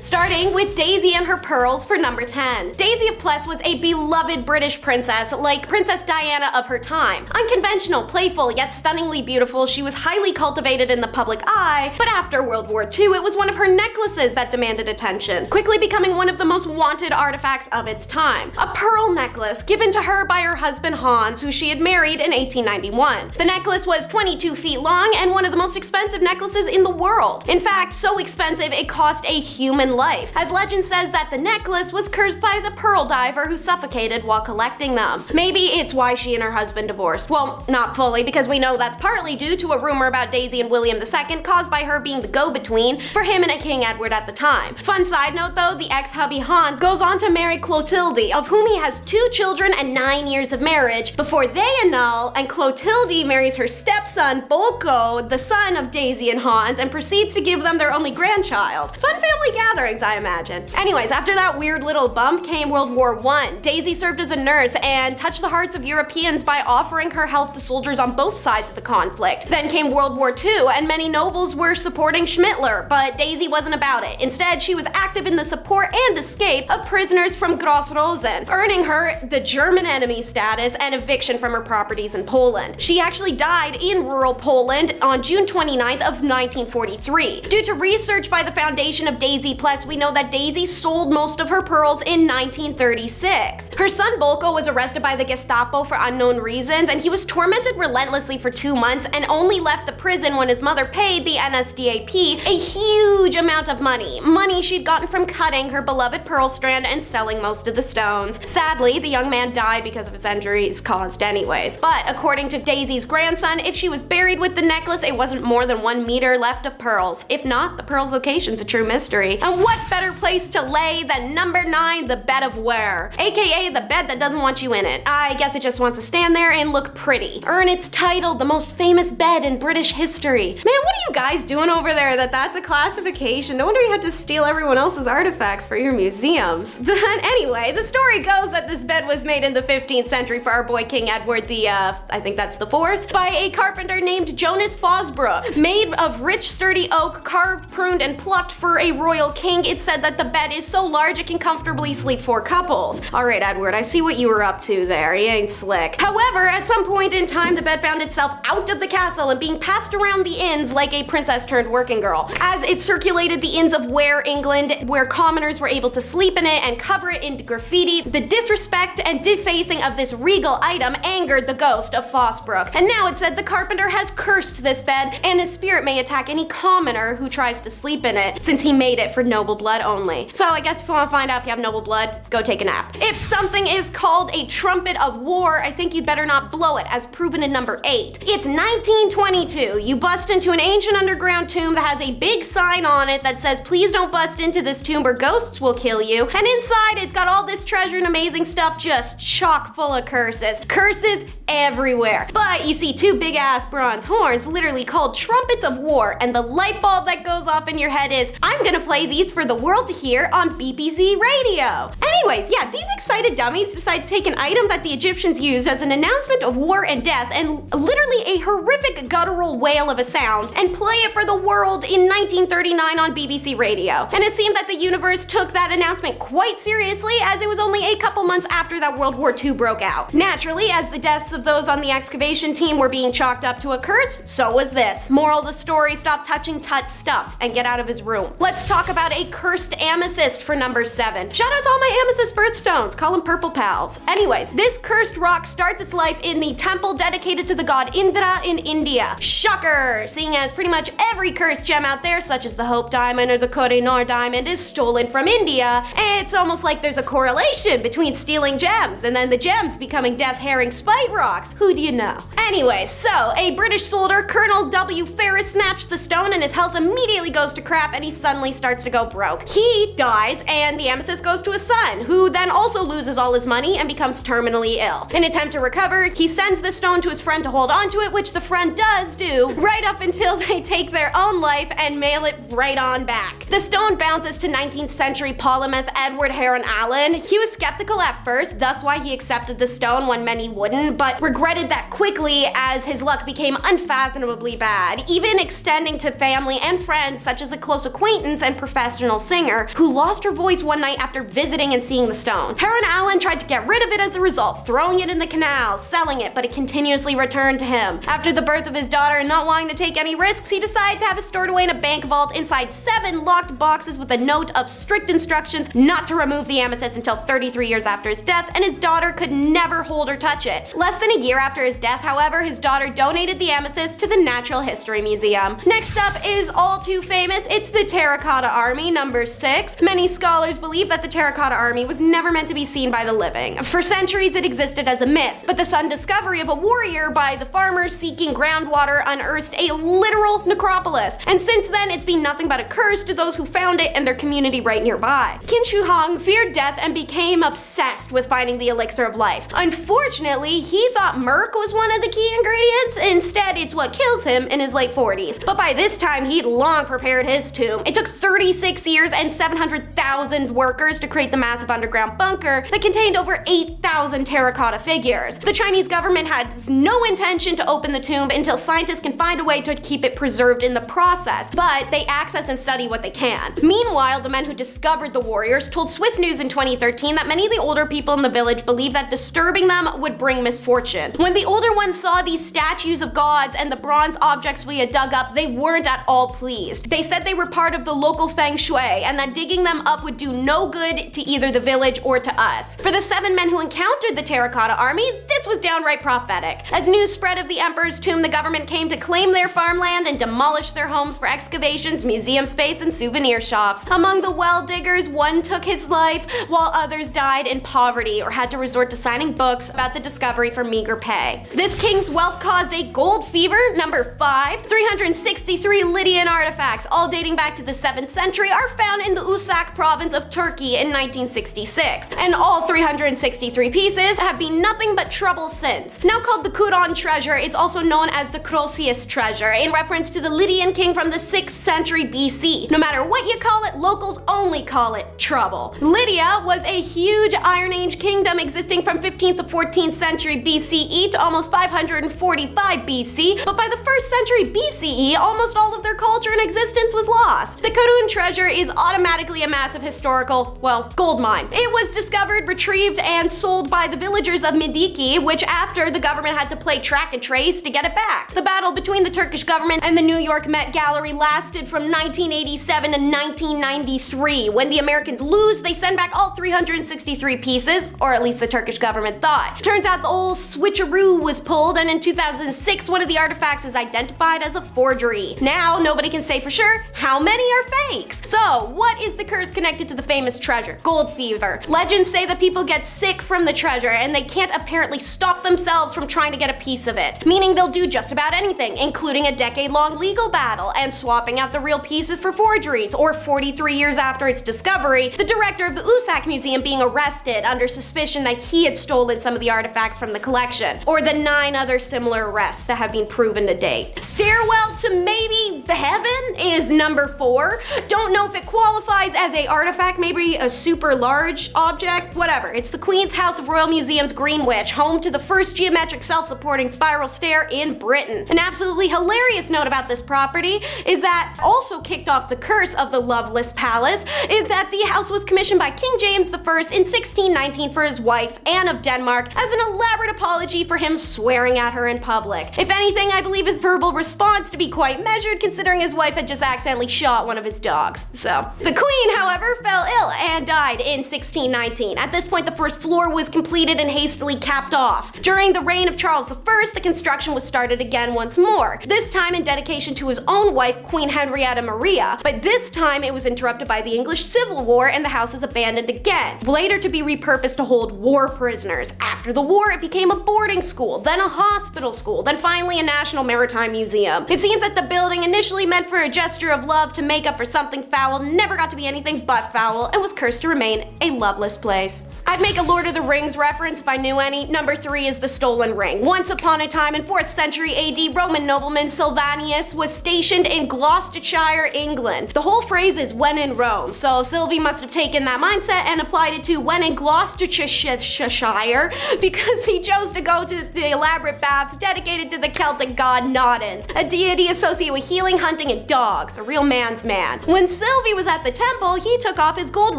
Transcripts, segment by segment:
starting with Daisy and her pearls for number 10. Daisy of Pless was a beloved British princess, like Princess Diana of her time. Unconventional, playful, yet stunningly beautiful, she was highly cultivated in the public eye, but after World War II, it was one of her necklaces that demanded attention, quickly becoming one of the most wanted artifacts of its time. A pearl necklace given to her by her husband Hans, who she had married in 1891. The necklace was 22 feet long and one of the most expensive necklaces in the world. In fact, so expensive it cost a human life, as legend says that the necklace was cursed by the pearl diver who suffocated while collecting them. Maybe it's why she and her husband divorced. Well, not fully, because we know that's partly due to a rumor about Daisy and William II caused by her being the go-between for him and King Edward at the time. Fun side note though, the ex-hubby Hans goes on to marry Clotilde, of whom he has 2 children and 9 years of marriage before they annul, and Clotilde marries her stepson Bolko, the son of Daisy and Hans, and proceeds to give them their only grandchild. Fun family gatherings, I imagine. Anyways, after that weird little bump came World War I. Daisy served as a nurse and touched the hearts of Europeans by offering her help to soldiers on both sides of the conflict. Then came World War II, and many nobles were supporting Schmittler, but Daisy wasn't about it. Instead, she was active in the support and escape of prisoners from Gross-Rosen, earning her the German enemy status and eviction from her properties in Poland. She actually died in rural Poland on June 29th of 1943. Due to research by the foundation of Daisy Pless, we know that Daisy sold most of her pearls in 1936. Her son Bolko was arrested by the Gestapo for unknown reasons, and he was tormented relentlessly for 2 months and only left the prison when his mother paid the NSDAP a huge amount of money she'd gotten from cutting her beloved pearl strand and selling most of the stones. Sadly, the young man died because of his injuries caused anyways. But according to Daisy's grandson, if she was buried with the necklace, it wasn't more than 1 meter left of pearls. If not, the pearl's location's a true mystery. And what better place to lay than number 9, the bed of Ware, aka the bed that doesn't want you in it. I guess it just wants to stand there and look pretty. Earn its title, the most famous bed in British history. Man, what are you guys doing over there that's a classification? No wonder you had to steal everyone else's artifacts for your museums. Anyway, the story goes that this bed was made in the 15th century for our boy King Edward I think that's the 4th, by a carpenter named Jonas Fosbrook. Made of rich sturdy oak, carved, pruned, and plucked for a royal king, it's said that the bed is so large it can comfortably sleep 4 couples. Alright Edward, I see what you were up to there, you ain't slick. However, at some point in time the bed found itself out of the castle and being passed around the inns like a princess turned working girl. As it circulated the inns of Ware, England, where commoners were able to sleep in it and cover it in graffiti, the disrespect and defacing of this regal item angered the ghost of Fosbrook. And now it said the carpenter has cursed this bed and his spirit may attack any commoner who tries to sleep in it, since he made it for noble blood only. So I guess if you want to find out if you have noble blood, go take a nap. If something is called a Trumpet of War, I think you'd better not blow it, as proven in number 8. It's 1922. You bust into an ancient underground tomb that has a big sign on it that says, please don't bust into this tomb or ghosts will kill you. And inside it's got all this treasure and amazing stuff just chock full of curses. Curses everywhere. But you see 2 big ass bronze horns literally called Trumpets of War, and the light bulb that goes off in your head is, I'm gonna play these for the world to hear on BBC radio. Anyways, yeah, these excited dummies decide to take an item that the Egyptians used as an announcement of war and death, and literally a horrific guttural wail of a sound, and play it for the world in 1939 on BBC radio. And it seemed that the universe took that announcement quite seriously, as it was only a couple months after that World War II broke out. Naturally, as the deaths of those on the excavation team were being chalked up to a curse, so was this. Moral of the story, stop touching Tut's stuff and get out of his room. Let's talk about a cursed amethyst for number 7. Shout out to all my amethyst birthstones, call them purple pals. Anyways, this cursed rock starts its life in the temple dedicated to the god Indra in India. Shocker! Seeing as pretty much every cursed gem out there, such as the Hope Diamond or the Kohinoor Diamond, is stolen from India, it's almost like there's a correlation between stealing gems and then the gems becoming death herring spite rocks. Who do you know? Anyways, so a British soldier, Colonel W. Ferris, snatched the stone and his health immediately goes to crap and he suddenly starts to go broke. He dies and the amethyst goes to his son, who then also loses all his money and becomes terminally ill. In an attempt to recover, he sends the stone to his friend to hold onto it, which the friend does do, right up until they take their own life and mail it right on back. The stone bounces to 19th century polymath Edward Heron Allen. He was skeptical at first, thus why he accepted the stone when many wouldn't, but regretted that quickly as his luck became unfathomably bad, even extending to family and friends such as a close acquaintance and professor orchestral singer who lost her voice one night after visiting and seeing the stone. Her and Alan tried to get rid of it as a result, throwing it in the canal, selling it, but it continuously returned to him. After the birth of his daughter and not wanting to take any risks, he decided to have it stored away in a bank vault inside 7 locked boxes with a note of strict instructions not to remove the amethyst until 33 years after his death, and his daughter could never hold or touch it. Less than a year after his death, however, his daughter donated the amethyst to the Natural History Museum. Next up is all too famous. It's the Terracotta Army, number 6. Many scholars believe that the Terracotta Army was never meant to be seen by the living. For centuries it existed as a myth, but the sudden discovery of a warrior by the farmers seeking groundwater unearthed a literal necropolis, and since then it's been nothing but a curse to those who found it and their community right nearby. Qin Shi Huang feared death and became obsessed with finding the elixir of life. Unfortunately, he thought murk was one of the key ingredients. Instead, it's what kills him in his late 40s. But by this time, he'd long prepared his tomb. It took 36 years and 700,000 workers to create the massive underground bunker that contained over 8,000 terracotta figures. The Chinese government had no intention to open the tomb until scientists can find a way to keep it preserved in the process, but they access and study what they can. Meanwhile, the men who discovered the warriors told Swiss News in 2013 that many of the older people in the village believed that disturbing them would bring misfortune. When the older ones saw these statues of gods and the bronze objects we had dug up, they weren't at all pleased. They said they were part of the local feng shui and that digging them up would do no good to either the village or to us. For the 7 men who encountered the Terracotta Army, this was downright prophetic. As news spread of the emperor's tomb, the government came to claim their farmland and demolish their homes for excavations, museum space, and souvenir shops. Among the well diggers, one took his life, while others died in poverty or had to resort to signing books about the discovery for meager pay. This king's wealth caused a gold fever, number 5. 363 Lydian artifacts, all dating back to the 7th century, are found in the Usak province of Turkey in 1966, and all 363 pieces have been nothing but trouble since. Now called the Kuron treasure, it's also known as the Croesus treasure, in reference to the Lydian king from the 6th century BC. No matter what you call it, locals only call it trouble. Lydia was a huge Iron Age kingdom existing from 15th to 14th century BCE to almost 545 BC, but by the 1st century BCE, almost all of their culture and existence was lost. The Karun treasure is automatically a massive historical, well, gold mine. It was discovered, retrieved, and sold by the villagers of Midiki, which after the government had to play track and trace to get it back. The battle between the Turkish government and the New York Met Gallery lasted from 1987 to 1993. When the Americans lose, they send back all 363 pieces, or at least the Turkish government thought. Turns out the old switcheroo was pulled, and in 2006, one of the artifacts is identified as a forgery. Now, nobody can say for sure how many are fakes. So, what is the curse connected to the famous treasure? Gold fever. Legends say that people get sick from the treasure, and they can't apparently stop themselves from trying to get a piece of it, meaning they'll do just about anything, including a decade-long legal battle and swapping out the real pieces for forgeries, or 43 years after its discovery, the director of the Usak Museum being arrested under suspicion that he had stolen some of the artifacts from the collection, or the 9 other similar arrests that have been proven to date. Stairwell to maybe the heaven is number 4. Don't know if it qualifies as a artifact, maybe a super large object, whatever. It's the Queen's House of Royal Museum's Greenwich, home to the first geometric self-supporting spiral stair in Britain. An absolutely hilarious note about this property is that also kicked off the curse of the Loveless Palace is that the house was commissioned by King James I in 1619 for his wife, Anne of Denmark, as an elaborate apology for him swearing at her in public. If anything, I believe his verbal response to be quite measured considering his wife had just accidentally shot one of his dogs. So, the Queen, however, fell ill and died in 1619. At this point, the first floor was completed and hastily capped off. During the reign of Charles I, the construction was started again once more, this time in dedication to his own wife, Queen Henrietta Maria, but this time it was interrupted by the English Civil War and the house is abandoned again, later to be repurposed to hold war prisoners. After the war, it became a boarding school, then a hospital school, then finally a national maritime museum. It seems that the building, initially meant for a gesture of love to make up for something foul, never got to be anything but foul and was cursed to remain remain a loveless place. I'd make a Lord of the Rings reference if I knew any. Number 3 is the stolen ring. Once upon a time in 4th century AD, Roman nobleman Sylvanus was stationed in Gloucestershire, England. The whole phrase is when in Rome, so Sylvie must have taken that mindset and applied it to when in Gloucestershire because he chose to go to the elaborate baths dedicated to the Celtic god Nodens, a deity associated with healing, hunting, and dogs, a real man's man. When Sylvie was at the temple, he took off his gold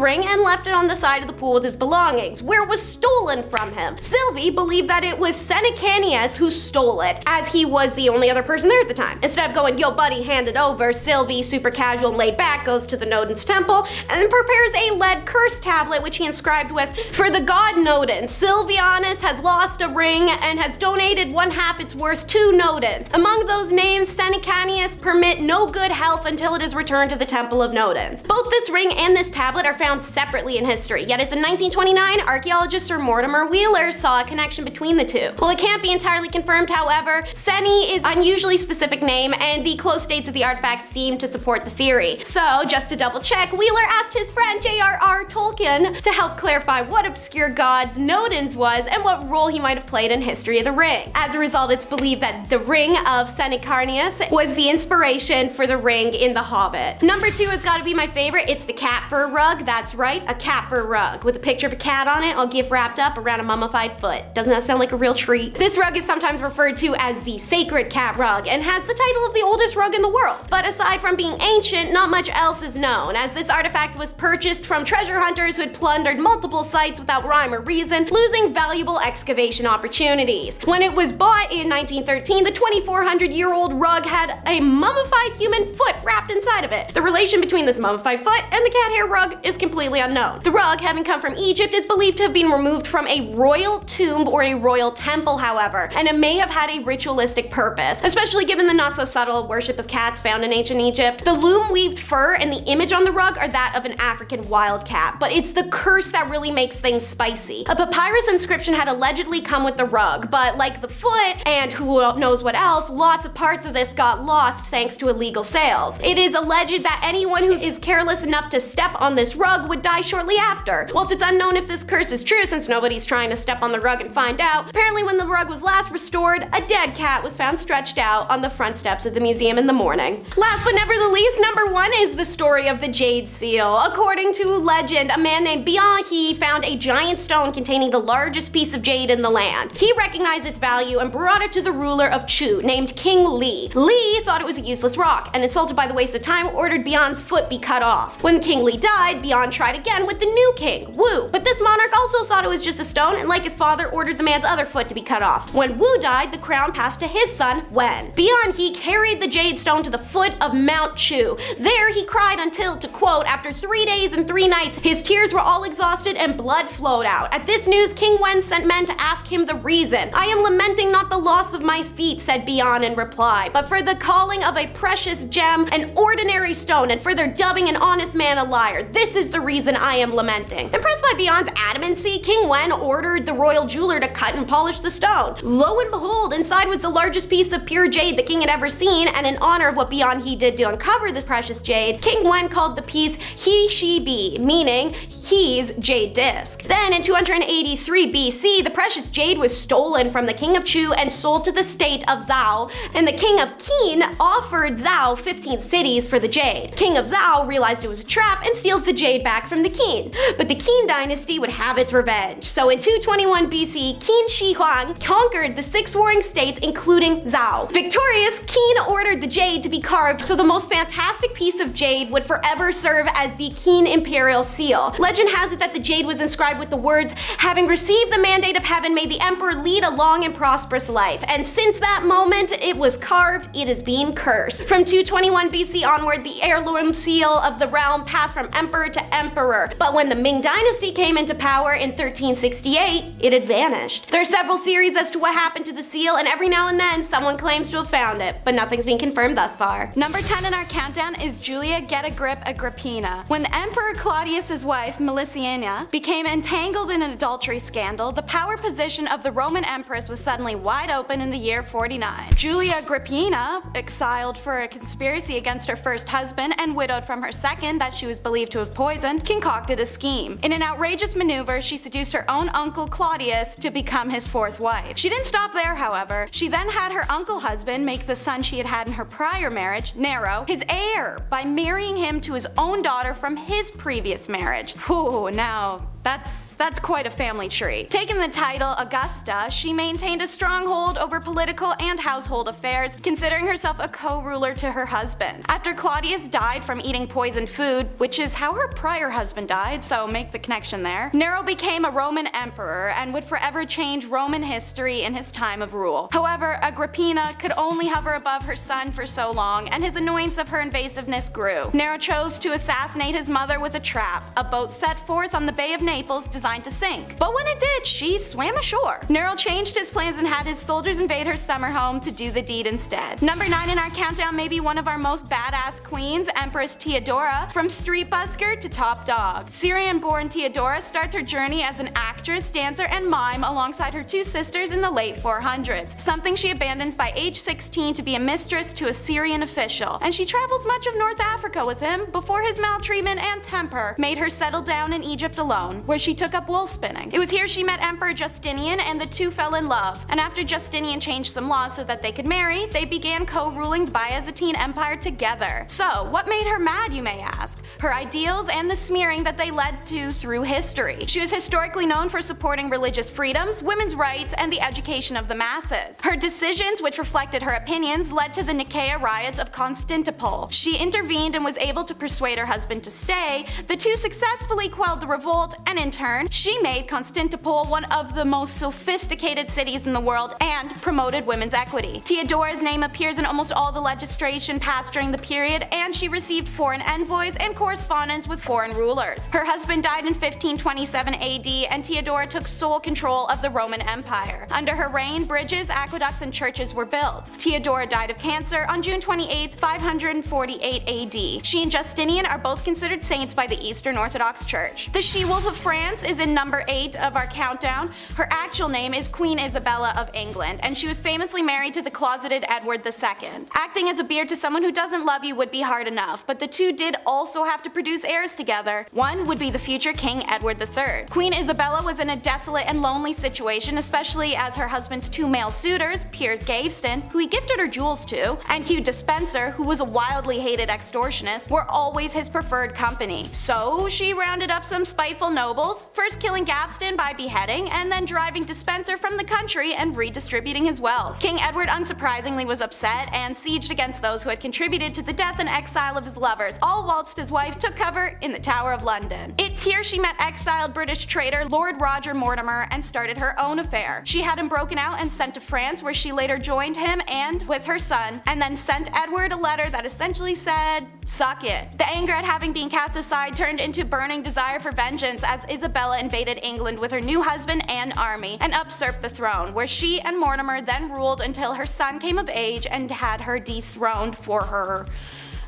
ring and left it on the side of the pool with his belongings, where it was stolen from him. Sylvie believed that it was Senecanius who stole it, as he was the only other person there at the time. Instead of going, yo buddy, hand it over, Sylvie, super casual and laid back, goes to the Nodens temple and prepares a lead curse tablet which he inscribed with, for the god Nodens, Sylvianus has lost a ring and has donated 1/2 its worth to Nodens. Among those names, Senecanius permit no good health until it is returned to the temple of Nodens. Both this ring and this tablet are found separately in history, yet it's in 1929, archaeologist Sir Mortimer Wheeler saw a connection between the two. While it can't be entirely confirmed, however, Seni is an unusually specific name and the close dates of the artifacts seem to support the theory. So, just to double check, Wheeler asked his friend J.R.R. Tolkien to help clarify what obscure god Nodens was and what role he might have played in history of the ring. As a result, it's believed that the ring of Senecanius was the inspiration for the ring in The Hobbit. Number 2 has got to be my favorite. It's the cat fur rug. That's right, a cat fur rug with a picture of a cat on it, all gift wrapped up around a mummified foot. Doesn't that sound like a real treat? This rug is sometimes referred to as the sacred cat rug and has the title of the oldest rug in the world. But aside from being ancient, not much else is known, as this artifact was purchased from treasure hunters who had plundered multiple sites without rhyme or reason, losing valuable excavation opportunities. When it was bought in 1913, the 2,400-year-old rug had a mummified human foot wrapped inside of it. The relation between this mummified foot and the cat hair rug is completely unknown. The rug, having come from Egypt, is believed to have been removed from a royal tomb or a royal temple, however, and it may have had a ritualistic purpose, especially given the not so subtle worship of cats found in ancient Egypt. The loom weaved fur and the image on the rug are that of an African wildcat, but it's the curse that really makes things spicy. A papyrus inscription had allegedly come with the rug, but like the foot and who knows what else, lots of parts of this got lost thanks to illegal sales. It is alleged that anyone who is careless enough to step on this rug would die shortly after. Whilst it's unknown if this curse is true since nobody's trying to step on the rug and find out, apparently when the rug was last restored, a dead cat was found stretched out on the front steps of the museum in the morning. Last but never the least, number 1 is the story of the Jade Seal. According to legend, a man named Bianchi found a giant stone containing the largest piece of jade in the land. He recognized its value and brought it to the ruler of Chu, named King Li. Li thought it was a useless rock, and insulted by the waste of time, ordered Bian's foot be cut off. When King Li died, Bian tried again with the new king, Wu, but this monarch also thought it was just a stone and, like his father, ordered the man's other foot to be cut off. When Wu died, the crown passed to his son, Wen. Bianchi carried the jade stone to the foot of Mount Chu. There he cried until, to quote, after 3 days and 3 nights, his tears were all exhausted and blood flowed out. At this news, King Wen sent men to ask him the reason. I am lamenting not the loss of my feet, said Bian in reply, but for the calling of a precious gem, an ordinary stone, and for their dubbing an honest man a liar. This is the reason I am lamenting. Impressed by Bian's adamancy, King Wen ordered the royal jeweler to cut and polish the stone. Lo and behold, inside was the largest piece of pure jade the king had ever seen, and in honor of what Bian he did to uncover the precious jade, King Wen called the piece He She Bi, meaning he's jade disc. Then in 283 BC, the precious jade was stolen from the king of Chu and sold to the state of Zhao, and the king of Qin offered Zhao 15 cities for the jade. King of Zhao realized it was a trap and steals the jade back from the Qin, but the Qin dynasty would have its revenge. So in 221 BC, Qin Shi Huang conquered the 6 warring states, including Zhao. Victorious, Qin ordered the jade to be carved so the most fantastic piece of jade would forever serve as the Qin imperial seal. Legend has it that the jade was inscribed with the words, having received the mandate of heaven, may the emperor lead a long and prosperous life. And since that moment it was carved, it is being cursed. From 221 BC onward, the heirloom seal of the realm passed from emperor to emperor. But when the Ming dynasty came into power in 1368, it had vanished. There are several theories as to what happened to the seal, and every now and then someone claims to have found it, but nothing's been confirmed thus far. Number 10 in our countdown is Julia Get a Grip Agrippina. When the Emperor Claudius's wife Melissina became entangled in an adultery scandal, the power position of the Roman Empress was suddenly wide open in the year 49. Julia Agrippina, exiled for a conspiracy against her first husband and widowed from her second that she was believed to have poisoned, concocted a scheme. In an outrageous maneuver, she seduced her own uncle Claudius to become his fourth wife. She didn't stop there, however. She then had her uncle husband make the son she had had in her prior marriage, Nero, his heir by marrying him to his own daughter from his previous marriage. Whew, now that's quite a family tree. Taking the title Augusta, she maintained a stronghold over political and household affairs, considering herself a co-ruler to her husband. After Claudius died from eating poisoned food, which is how her prior husband died, so make the connection there, Nero became a Roman emperor and would forever change Roman history in his time of rule. However, Agrippina could only hover above her son for so long, and his annoyance of her invasiveness grew. Nero chose to assassinate his mother with a trap, a boat set forth on the Bay of Naples designed to sink. But when it did, she swam ashore. Nero changed his plans and had his soldiers invade her summer home to do the deed instead. Number 9 in our countdown may be one of our most badass queens, Empress Theodora, from street busker to top dog. Syrian-born Theodora starts her journey as an actress, dancer, and mime alongside her two sisters in the late 400s, something she abandons by age 16 to be a mistress to a Syrian official, and she travels much of North Africa with him before his maltreatment and temper made her settle down in Egypt alone, where she took up wool spinning. It was here she met Emperor Justinian and the two fell in love, and after Justinian changed some laws so that they could marry, they began co-ruling the Byzantine Empire together. So, what made her mad, you may ask? Her ideals and the smearing that they led to through history. She was historically known for supporting religious freedoms, women's rights, and the education of the masses. Her decisions, which reflected her opinions, led to the Nicaea riots of Constantinople. She intervened and was able to persuade her husband to stay. The two successfully quelled the revolt, and in turn, she made Constantinople one of the most sophisticated cities in the world and promoted women's equity. Theodora's name appears in almost all the legislation passed during the period, and she received foreign envoys and correspondence with foreign rulers. Her husband died in 1527 AD, and Theodora took sole control of the Roman Empire. Under her reign, bridges, aqueducts, and churches were built. Theodora died of cancer on June 28, 548 AD. She and Justinian are both considered saints by the Eastern Orthodox Church. The she-wolf of France is in number 8 of our countdown. Her actual name is Queen Isabella of England, and she was famously married to the closeted Edward II. Acting as a beard to someone who doesn't love you would be hard enough, but the two did also have to produce heirs together. One would be the future King Edward III. Queen Isabella was in a desolate and lonely situation, especially as her husband's two male suitors, Piers Gaveston, who he gifted her jewels to, and Hugh Despenser, who was a wildly hated extortionist, were always his preferred company. So she rounded up some spiteful nobles, first killing Gaveston by beheading, and then driving Despenser from the country and redistributing his wealth. King Edward unsurprisingly was upset and sieged against those who had contributed to the death and exile of his lovers, all whilst his wife took cover in the Tower of London. It's here she met exiled British traitor Lord Roger Mortimer and started her own affair. She had him broken out and sent to France, where she later joined him and with her son, and then sent Edward a letter that essentially said, "Suck it." The anger at having been cast aside turned into burning desire for vengeance as Isabella invaded England with her new husband and army and usurped the throne, where she and Mortimer then ruled until her son came of age and had her dethroned for her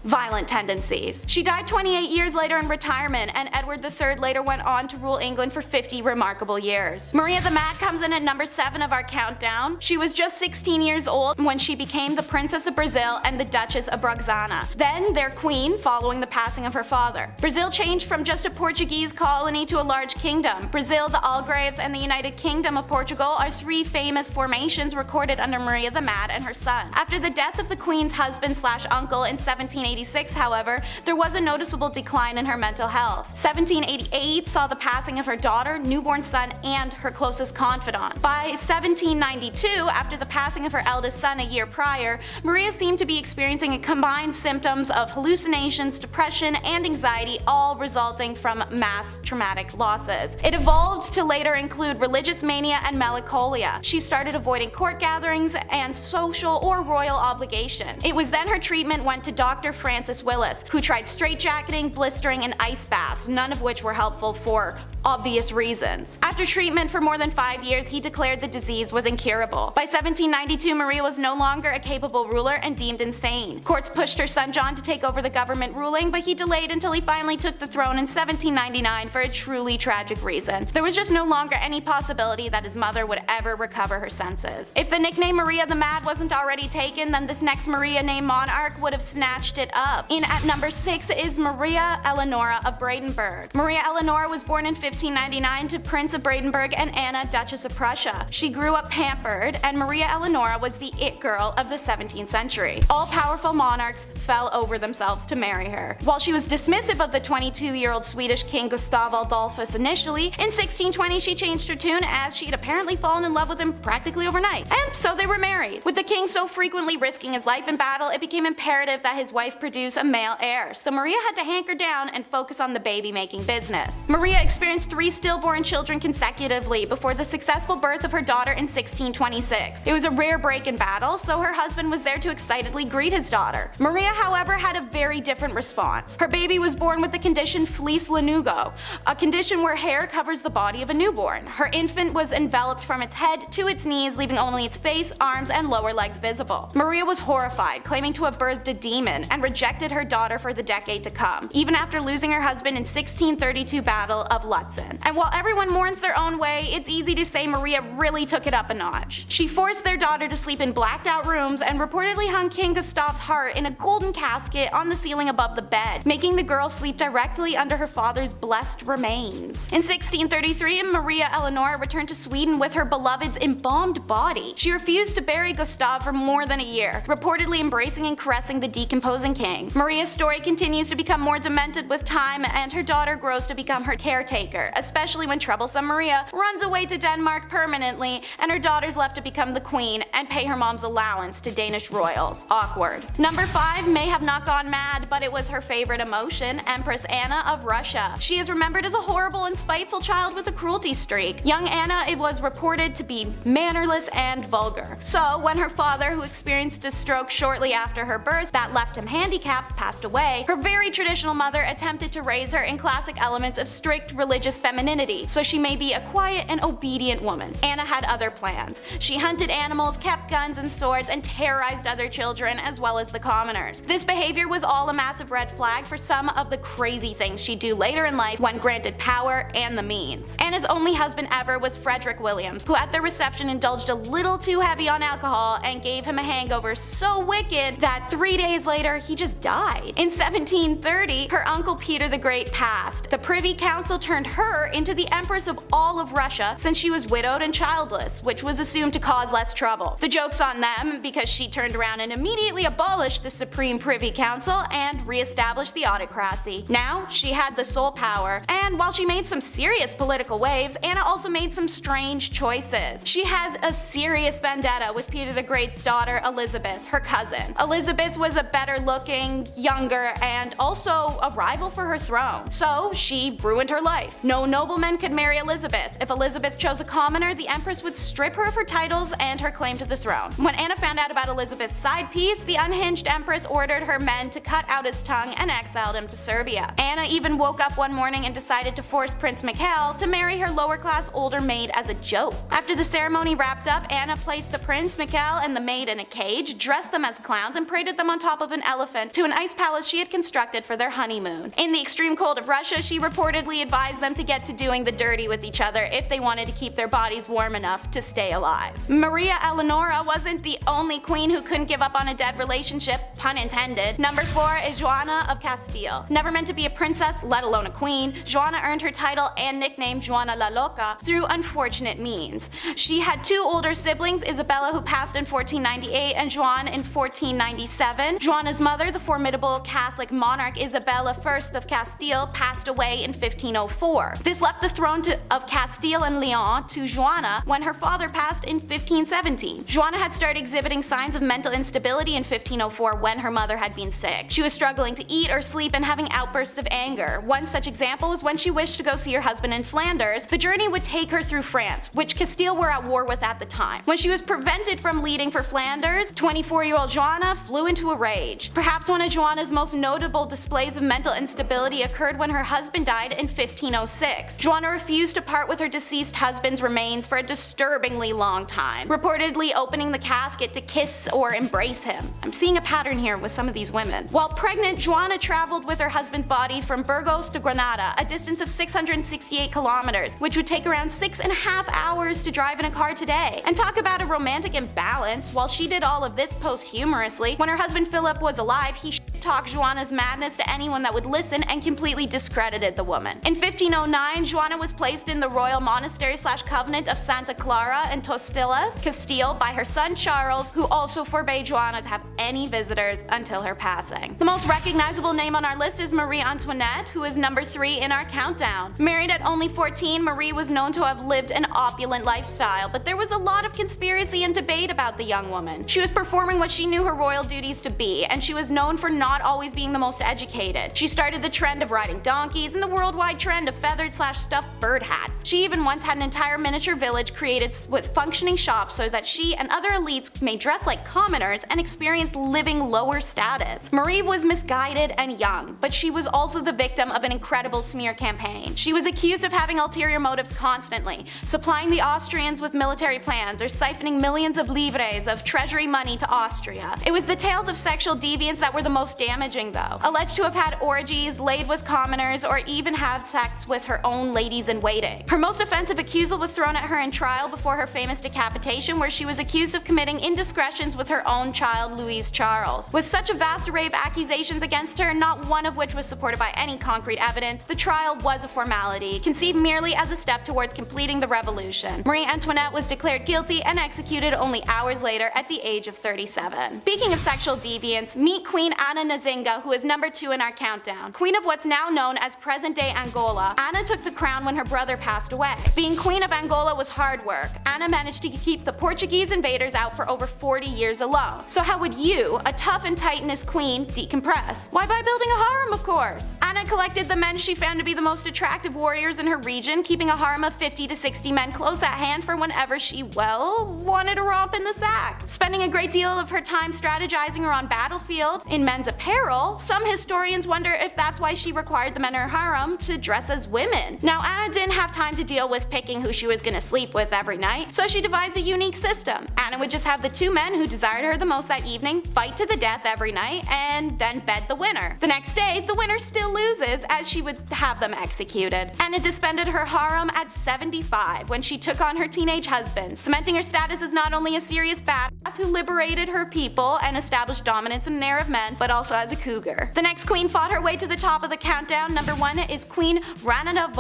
violent tendencies. She died 28 years later in retirement, and Edward III later went on to rule England for 50 remarkable years. Maria the Mad comes in at number 7 of our countdown. She was just 16 years old when she became the Princess of Brazil and the Duchess of Braganza, then their queen following the passing of her father. Brazil changed from just a Portuguese colony to a large kingdom. Brazil, the Algarves, and the United Kingdom of Portugal are 3 famous formations recorded under Maria the Mad and her son. After the death of the queen's husband/uncle in 1786, however, there was a noticeable decline in her mental health. 1788 saw the passing of her daughter, newborn son, and her closest confidant. By 1792, after the passing of her eldest son a year prior, Maria seemed to be experiencing combined symptoms of hallucinations, depression, and anxiety, all resulting from mass traumatic losses. It evolved to later include religious mania and melancholia. She started avoiding court gatherings and social or royal obligation. It was then her treatment went to Dr. Francis Willis, who tried straitjacketing, blistering, and ice baths, none of which were helpful for obvious reasons. After treatment for more than 5 years, he declared the disease was incurable. By 1792, Maria was no longer a capable ruler and deemed insane. Courts pushed her son John to take over the government ruling, but he delayed until he finally took the throne in 1799 for a truly tragic reason. There was just no longer any possibility that his mother would ever recover her senses. If the nickname Maria the Mad wasn't already taken, then this next Maria named monarch would have snatched it up. In at number 6 is Maria Elanora of Brandenburg. Maria Elanora was born in 1599 to Prince of Brandenburg and Anna, Duchess of Prussia. She grew up pampered, and Maria Elanora was the it girl of the 17th century. All powerful monarchs fell over themselves to marry her. While she was dismissive of the 22-year-old Swedish king Gustav Adolphus initially, in 1620 she changed her tune as she'd apparently fallen in love with him practically overnight. And so they were married. With the king so frequently risking his life in battle, it became imperative that his wife produce a male heir, so Maria had to hanker down and focus on the baby-making business. Maria experienced 3 stillborn children consecutively before the successful birth of her daughter in 1626. It was a rare break in battle, so her husband was there to excitedly greet his daughter. Maria, however, had a very different response. Her baby was born with the condition fleece lanugo, a condition where hair covers the body of a newborn. Her infant was enveloped from its head to its knees, leaving only its face, arms, and lower legs visible. Maria was horrified, claiming to have birthed a demon, and rejected her daughter for the decade to come, even after losing her husband in 1632 Battle of Lutzen. And while everyone mourns their own way, it's easy to say Maria really took it up a notch. She forced their daughter to sleep in blacked out rooms and reportedly hung King Gustav's heart in a golden casket on the ceiling above the bed, making the girl sleep directly under her father's blessed remains. In 1633, Maria Eleanora returned to Sweden with her beloved's embalmed body. She refused to bury Gustav for more than a year, reportedly embracing and caressing the decomposing king. Maria's story continues to become more demented with time, and her daughter grows to become her caretaker, especially when troublesome Maria runs away to Denmark permanently and her daughter's left to become the queen and pay her mom's allowance to Danish royals. Awkward. Number 5 may have not gone mad, but it was her favorite emotion, Empress Anna of Russia. She is remembered as a horrible and spiteful child with a cruelty streak. Young Anna was reported to be mannerless and vulgar. So when her father, who experienced a stroke shortly after her birth that left him handicapped, passed away, her very traditional mother attempted to raise her in classic elements of strict religious femininity, so she may be a quiet and obedient woman. Anna had other plans. She hunted animals, kept guns and swords, and terrorized other children as well as the commoners. This behavior was all a massive red flag for some of the crazy things she'd do later in life when granted power and the means. Anna's only husband ever was Frederick Williams, who at their reception indulged a little too heavy on alcohol and gave him a hangover so wicked that 3 days later he just died. In 1730, her uncle Peter the Great passed. The Privy Council turned her into the Empress of all of Russia since she was widowed and childless, which was assumed to cause less trouble. The joke's on them, because she turned around and immediately abolished the Supreme Privy Council and re-established the autocracy. Now, she had the sole power, and while she made some serious political waves, Anna also made some strange choices. She has a serious vendetta with Peter the Great's daughter Elizabeth, her cousin. Elizabeth was a better looking, younger, and also a rival for her throne. So she ruined her life. No nobleman could marry Elizabeth. If Elizabeth chose a commoner, the Empress would strip her of her titles and her claim to the throne. When Anna found out about Elizabeth's side piece, the unhinged Empress ordered her men to cut out his tongue and exiled him to Serbia. Anna even woke up one morning and decided to force Prince Mikhail to marry her lower-class older maid as a joke. After the ceremony wrapped up, Anna placed the prince, Mikhail, and the maid in a cage, dressed them as clowns, and paraded them on top of an elephant to an ice palace she had constructed for their honeymoon. In the extreme cold of Russia, she reportedly advised them to get to doing the dirty with each other if they wanted to keep their bodies warm enough to stay alive. Maria Eleanora wasn't the only queen who couldn't give up on a dead relationship, pun intended. Number 4 is Janna of Castile. Never meant to be a princess, let alone a queen, Janna earned her title and nickname Juana la Loca through unfortunate means. She had 2 older siblings, Isabella, who passed in 1498, and Juan in 1497. Juana's mother, the formidable Catholic monarch Isabella First of Castile, passed away in 1504. This left the throne of Castile and Leon to Juana when her father passed in 1517. Juana had started exhibiting signs of mental instability in 1504 when her mother had been sick. She was struggling to eat or sleep and having outbursts of anger. One such example was when she wished to go see her husband in Flanders. The journey would take her through France, which Castile were at war with at the time. When she was prevented from leaving for Flanders, 24-year-old Janna flew into a rage. Perhaps one of Juana's most notable displays of mental instability occurred when her husband died in 1506. 6, Joanna refused to part with her deceased husband's remains for a disturbingly long time, reportedly opening the casket to kiss or embrace him. I'm seeing a pattern here with some of these women. While pregnant, Joanna traveled with her husband's body from Burgos to Granada, a distance of 668 kilometers, which would take around 6.5 hours to drive in a car today. And talk about a romantic imbalance. While she did all of this posthumously, when her husband Philip was alive, he talked Joanna's madness to anyone that would listen and completely discredited the woman. In 1509, Joanna was placed in the royal monastery/convent of Santa Clara in Tostillas, Castile by her son Charles, who also forbade Joanna to have any visitors until her passing. The most recognizable name on our list is Marie Antoinette, who is number 3 in our countdown. Married at only 14, Marie was known to have lived an opulent lifestyle, but there was a lot of conspiracy and debate about the young woman. She was performing what she knew her royal duties to be, and she was known for not always being the most educated. She started the trend of riding donkeys and the worldwide trend of feathered/stuffed bird hats. She even once had an entire miniature village created with functioning shops so that she and other elites may dress like commoners and experience living lower status. Marie was misguided and young, but she was also the victim of an incredible smear campaign. She was accused of having ulterior motives constantly, supplying the Austrians with military plans or siphoning millions of livres of treasury money to Austria. It was the tales of sexual deviance that were the most damaging though. Alleged to have had orgies, laid with commoners, or even have sex with her own ladies-in-waiting. Her most offensive accusal was thrown at her in trial before her famous decapitation, where she was accused of committing indiscretions with her own child Louis Charles. With such a vast array of accusations against her, not one of which was supported by any concrete evidence, the trial was a formality, conceived merely as a step towards completing the revolution. Marie Antoinette was declared guilty and executed only hours later at the age of 37. Speaking of sexual deviance, meet Queen Anna Nzinga, who is number 2 in our countdown. Queen of what's now known as present-day Angola, Anna took the crown when her brother passed away. Being Queen of Angola was hard work. Anna managed to keep the Portuguese invaders out for over 40 years alone. So how would you, a tough and titanous queen, decompress? Why, by building a harem, of course. Anna collected the men she found to be the most attractive warriors in her region, keeping a harem of 50 to 60 men close at hand for whenever she, well, wanted to romp in the sack. Spending a great deal of her time strategizing around battlefield in men's apparel, some historians wonder if that's why she required the men in her harem to dress as women. Now, Anna didn't have time to deal with picking who she was gonna sleep with every night, so she devised a unique system. Anna would just have the 2 men who desired her the most that evening fight to the death every night, and then bed the winner. The next day, the winner still loses, as she would have them executed. Anna disbanded her harem at 75 when she took on her teenage husband, cementing her status as not only a serious badass who liberated her people and established dominance in an era of men, but also as a cougar. The next queen fought her way to the top of the countdown. Number 1 is Queen Ranana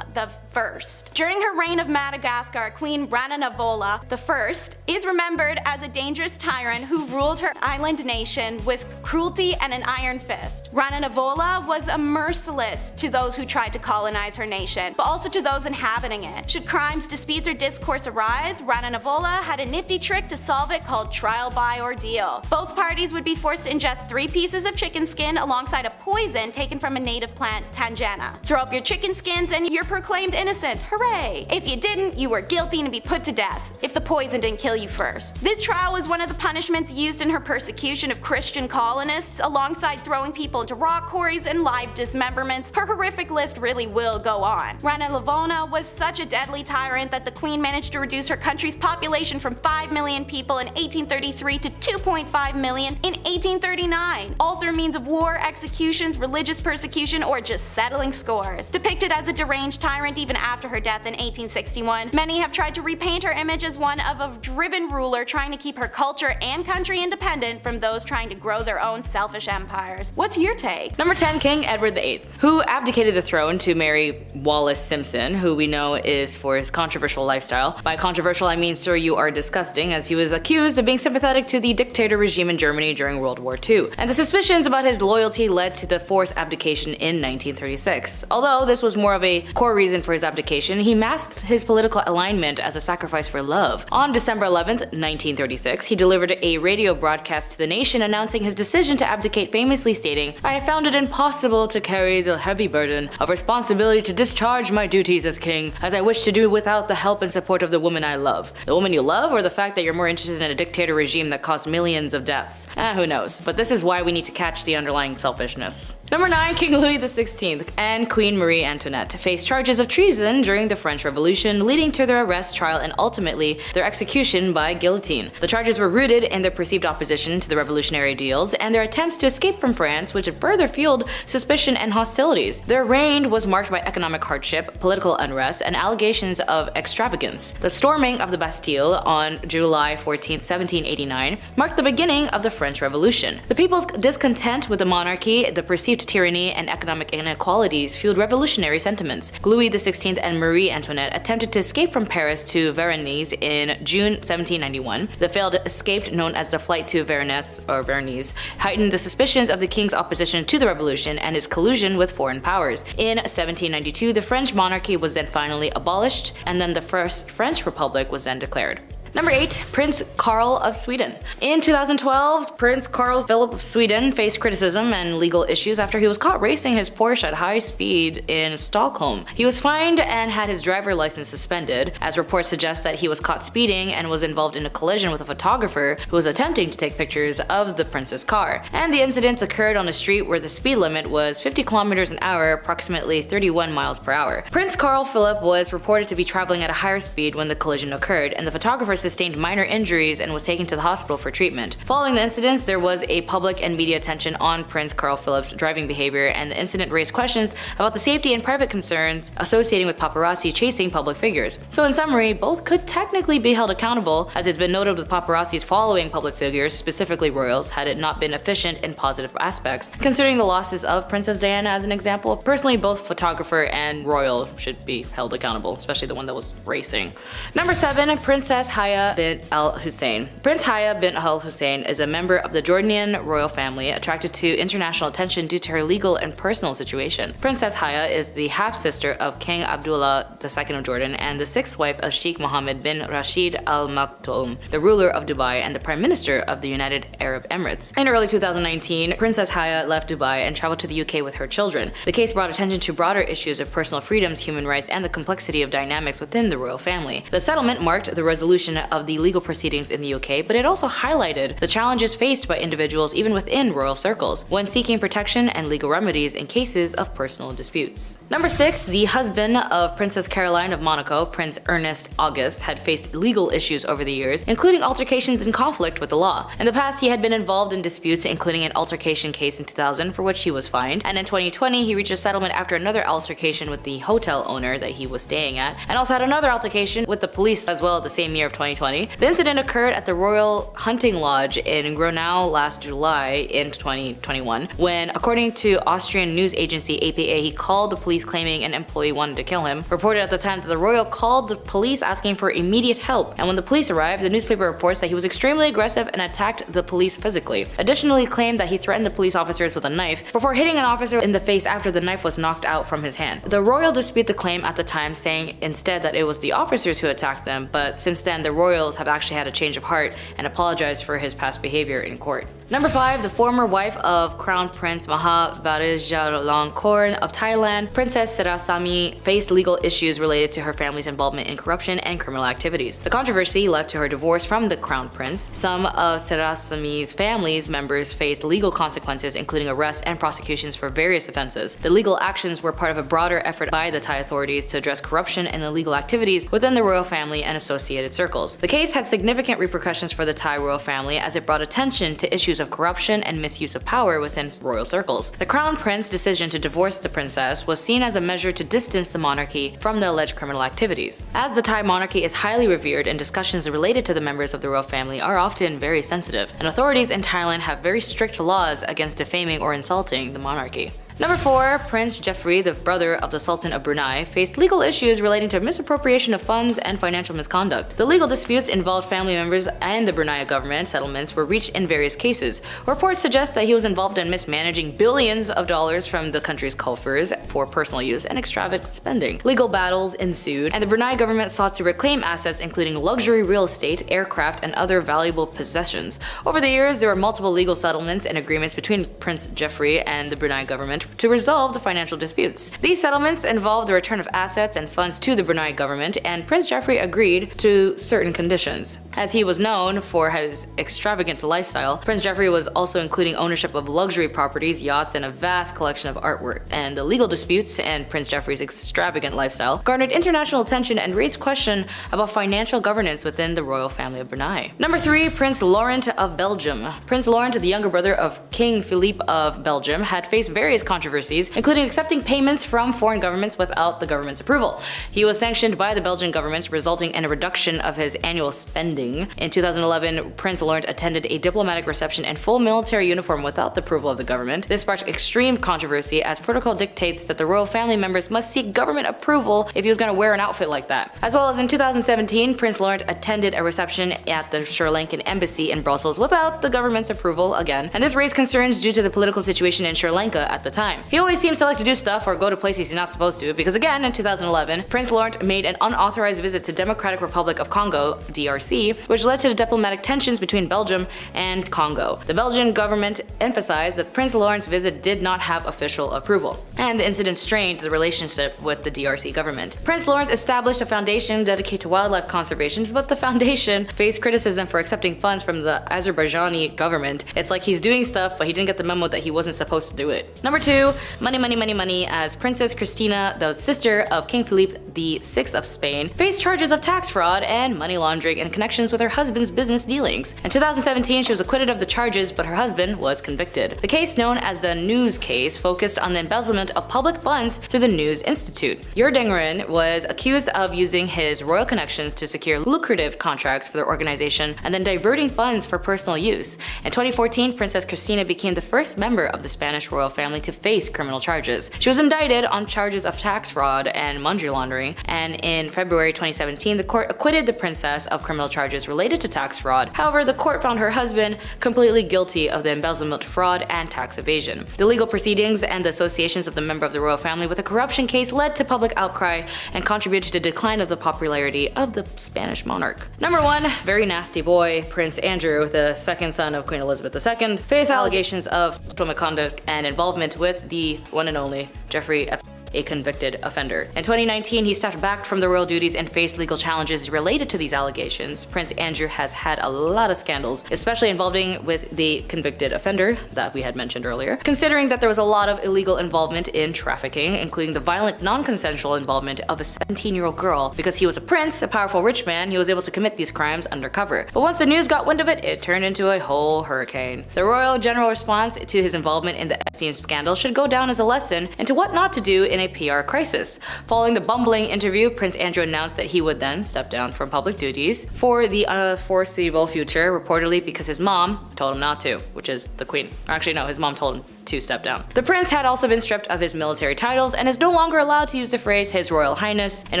the First. During her reign of Madagascar, Queen Ranana the First is remembered as a dangerous tyrant who ruled her island nation with cruelty and an iron fist. Ranana was merciless to those who tried to colonize her nation, but also to those inhabiting it. Should crimes, disputes, or discourse arise, Ranana had a nifty trick to solve it called trial by ordeal. Both parties would be forced to ingest 3 pieces of chicken skin alongside a poison taken from a native plant, Tangana. Throw up your chicken skins and you're proclaimed innocent. Hooray! If you didn't, you were guilty and to be put to death, if the poison didn't kill you first. This trial was one of the punishments used in her persecution of Christian colonists, alongside throwing people into rock quarries and live dismemberments. Her horrific list really will go on. Rana Lavona was such a deadly tyrant that the queen managed to reduce her country's population from 5 million people in 1833 to 2.5 million in 1839, all through means of war, executions, religious persecution, or just settling scores. Depicted as a deranged tyrant even after her death in 1861, many have tried to repaint her image as one of a driven ruler trying to keep her culture and country independent from those trying to grow their own selfish empires. What's your take? Number 10, King Edward VIII, who abdicated the throne to marry Wallace Simpson, who we know is for his controversial lifestyle. By controversial, I mean, sir, you are disgusting, as he was accused of being sympathetic to the dictator regime in Germany during World War II. And the suspicions about his loyalty led to the forced abdication in 1936. Although this was more of a core reason for his abdication, he masked his political alignment as a sacrifice for love. On December 11th, 1936, he delivered a radio broadcast to the nation announcing his decision to abdicate, famously stating, "I have found it impossible to carry the heavy burden of responsibility to discharge my duties as king, as I wish to do without the help and support of the woman I love." The woman you love, or the fact that you're more interested in a dictator regime that caused millions of deaths? Who knows. But this is why we need to catch the underlying selfishness. Number 9, King Louis XVI and Queen Marie Antoinette faced charges of treason during the French Revolution, leading to their arrest, trial, and ultimately their execution by guillotine. The charges were rooted in their perceived opposition to the revolutionary ideals and their attempts to escape from France, which further fueled suspicion and hostilities. Their reign was marked by economic hardship, political unrest, and allegations of extravagance. The storming of the Bastille on July 14, 1789, marked the beginning of the French Revolution. The people's discontent with the monarchy, the perceived tyranny, and economic inequalities fueled revolutionary sentiments. Louis XVI and Marie Antoinette attempted to escape from Paris to Veronese in June 1791. The failed escape, known as the Flight to Veronese, heightened the suspicions of the king's opposition to the revolution and his collusion with foreign powers. In 1792, the French monarchy was then finally abolished, and then the First French Republic was then declared. Number 8, Prince Carl of Sweden. In 2012, Prince Carl Philip of Sweden faced criticism and legal issues after he was caught racing his Porsche at high speed in Stockholm. He was fined and had his driver license suspended, as reports suggest that he was caught speeding and was involved in a collision with a photographer who was attempting to take pictures of the prince's car. And the incident occurred on a street where the speed limit was 50 kilometers an hour, approximately 31 miles per hour. Prince Carl Philip was reported to be traveling at a higher speed when the collision occurred, and the photographer sustained minor injuries and was taken to the hospital for treatment. Following the incidents, there was a public and media attention on Prince Carl Philip's driving behavior, and the incident raised questions about the safety and private concerns associating with paparazzi chasing public figures. So in summary, both could technically be held accountable, as it's been noted with paparazzis following public figures, specifically royals, had it not been efficient in positive aspects. Considering the losses of Princess Diana as an example, personally both photographer and royal should be held accountable, especially the one that was racing. Number 7, Princess Haya bint Al Hussein. Prince Haya bint Al Hussein is a member of the Jordanian royal family, attracted to international attention due to her legal and personal situation. Princess Haya is the half-sister of King Abdullah II of Jordan and the 6th wife of Sheikh Mohammed bin Rashid Al Maktoum, the ruler of Dubai and the Prime Minister of the United Arab Emirates. In early 2019, Princess Haya left Dubai and traveled to the UK with her children. The case brought attention to broader issues of personal freedoms, human rights, and the complexity of dynamics within the royal family. The settlement marked the resolution of the legal proceedings in the UK, but it also highlighted the challenges faced by individuals even within royal circles when seeking protection and legal remedies in cases of personal disputes. Number 6, the husband of Princess Caroline of Monaco, Prince Ernest August, had faced legal issues over the years, including altercations in conflict with the law. In the past, he had been involved in disputes, including an altercation case in 2000 for which he was fined, and in 2020 he reached a settlement after another altercation with the hotel owner that he was staying at, and also had another altercation with the police as well the same year of 2020. The incident occurred at the Royal Hunting Lodge in Gronau last July in 2021, when, according to Austrian news agency APA, he called the police claiming an employee wanted to kill him. Reported at the time that the royal called the police asking for immediate help, and when the police arrived, the newspaper reports that he was extremely aggressive and attacked the police physically. Additionally, claimed that he threatened the police officers with a knife before hitting an officer in the face after the knife was knocked out from his hand. The royal disputed the claim at the time, saying instead that it was the officers who attacked them, but since then the royals have actually had a change of heart and apologized for his past behavior in court. Number 5, the former wife of Crown Prince Maha Vajiralongkorn of Thailand, Princess Sasami, faced legal issues related to her family's involvement in corruption and criminal activities. The controversy led to her divorce from the Crown Prince. Some of Sasami's family's members faced legal consequences, including arrests and prosecutions for various offenses. The legal actions were part of a broader effort by the Thai authorities to address corruption and illegal activities within the royal family and associated circles. The case had significant repercussions for the Thai royal family, as it brought attention to issues of corruption and misuse of power within royal circles. The Crown Prince's decision to divorce the princess was seen as a measure to distance the monarchy from the alleged criminal activities. As the Thai monarchy is highly revered and discussions related to the members of the royal family are often very sensitive, and authorities in Thailand have very strict laws against defaming or insulting the monarchy. Number 4, Prince Jeffrey, the brother of the Sultan of Brunei, faced legal issues relating to misappropriation of funds and financial misconduct. The legal disputes involved family members and the Brunei government. Settlements were reached in various cases. Reports suggest that he was involved in mismanaging billions of dollars from the country's coffers for personal use and extravagant spending. Legal battles ensued, and the Brunei government sought to reclaim assets including luxury real estate, aircraft, and other valuable possessions. Over the years, there were multiple legal settlements and agreements between Prince Jeffrey and the Brunei government, to resolve the financial disputes. These settlements involved the return of assets and funds to the Brunei government, and Prince Geoffrey agreed to certain conditions. As he was known for his extravagant lifestyle, Prince Geoffrey was also including ownership of luxury properties, yachts, and a vast collection of artwork. And the legal disputes and Prince Geoffrey's extravagant lifestyle garnered international attention and raised question about financial governance within the royal family of Brunei. Number 3, Prince Laurent of Belgium. Prince Laurent, the younger brother of King Philippe of Belgium, had faced various controversies, including accepting payments from foreign governments without the government's approval. He was sanctioned by the Belgian government, resulting in a reduction of his annual spending. In 2011, Prince Laurent attended a diplomatic reception in full military uniform without the approval of the government. This sparked extreme controversy, as protocol dictates that the royal family members must seek government approval if he was going to wear an outfit like that. As well as in 2017, Prince Laurent attended a reception at the Sri Lankan embassy in Brussels without the government's approval again, and this raised concerns due to the political situation in Sri Lanka at the time. He always seems to like to do stuff or go to places he's not supposed to, because again, in 2011, Prince Laurent made an unauthorized visit to Democratic Republic of Congo, DRC, which led to the diplomatic tensions between Belgium and Congo. The Belgian government emphasized that Prince Laurent's visit did not have official approval, and the incident strained the relationship with the DRC government. Prince Laurent established a foundation dedicated to wildlife conservation, but the foundation faced criticism for accepting funds from the Azerbaijani government. It's like he's doing stuff, but he didn't get the memo that he wasn't supposed to do it. Number 2, money, as Princess Cristina, the sister of King Philippe VI of Spain, faced charges of tax fraud and money laundering in connections with her husband's business dealings. In 2017, she was acquitted of the charges, but her husband was convicted. The case, known as the News case, focused on the embezzlement of public funds through the News Institute. Erdingren was accused of using his royal connections to secure lucrative contracts for their organization and then diverting funds for personal use. In 2014, Princess Cristina became the first member of the Spanish royal family to face criminal charges. She was indicted on charges of tax fraud and money laundering, and in February 2017, the court acquitted the princess of criminal charges related to tax fraud. However, the court found her husband completely guilty of the embezzlement, fraud, and tax evasion. The legal proceedings and the associations of the member of the royal family with a corruption case led to public outcry and contributed to the decline of the popularity of the Spanish monarch. Number 1, very nasty boy, Prince Andrew, the second son of Queen Elizabeth II, faced allegations of sexual misconduct and involvement with the one and only Jeffrey Epstein, a convicted offender. In 2019, he stepped back from the royal duties and faced legal challenges related to these allegations. Prince Andrew has had a lot of scandals, especially involving with the convicted offender that we had mentioned earlier, considering that there was a lot of illegal involvement in trafficking, including the violent non-consensual involvement of a 17-year-old girl. Because he was a prince, a powerful rich man, he was able to commit these crimes undercover. But once the news got wind of it, it turned into a whole hurricane. The royal general response to his involvement in the Epstein scandal should go down as a lesson into what not to do in a PR crisis. Following the bumbling interview, Prince Andrew announced that he would then step down from public duties for the foreseeable future, reportedly because his mom told him not to, which is the queen. Or actually, no, his mom told him to step down. The prince had also been stripped of his military titles and is no longer allowed to use the phrase His Royal Highness in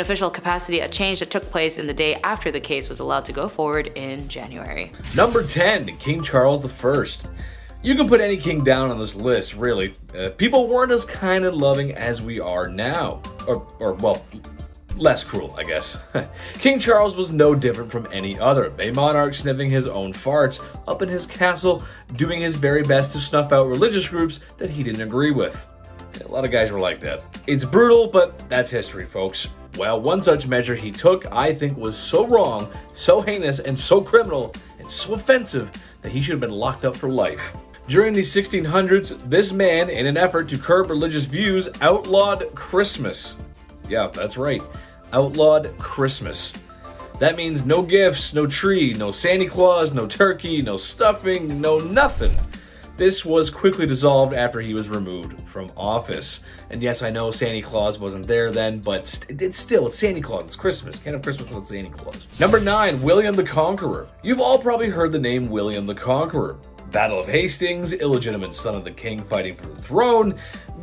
official capacity, a change that took place in the day after the case was allowed to go forward in January. Number 10, King Charles I. You can put any king down on this list, really. People weren't as kind and loving as we are now. Or well, less cruel, I guess. King Charles was no different from any other, a monarch sniffing his own farts up in his castle, doing his very best to snuff out religious groups that he didn't agree with. A lot of guys were like that. It's brutal, but that's history, folks. Well, one such measure he took, I think, was so wrong, so heinous, and so criminal, and so offensive that he should have been locked up for life. During the 1600s, this man, in an effort to curb religious views, outlawed Christmas. Yeah, that's right. Outlawed Christmas. That means no gifts, no tree, no Santa Claus, no turkey, no stuffing, no nothing. This was quickly dissolved after he was removed from office. And yes, I know Santa Claus wasn't there then, but it's Santa Claus. It's Christmas. Can't have Christmas without Santa Claus. Number 9, William the Conqueror. You've all probably heard the name William the Conqueror. Battle of Hastings, illegitimate son of the king fighting for the throne.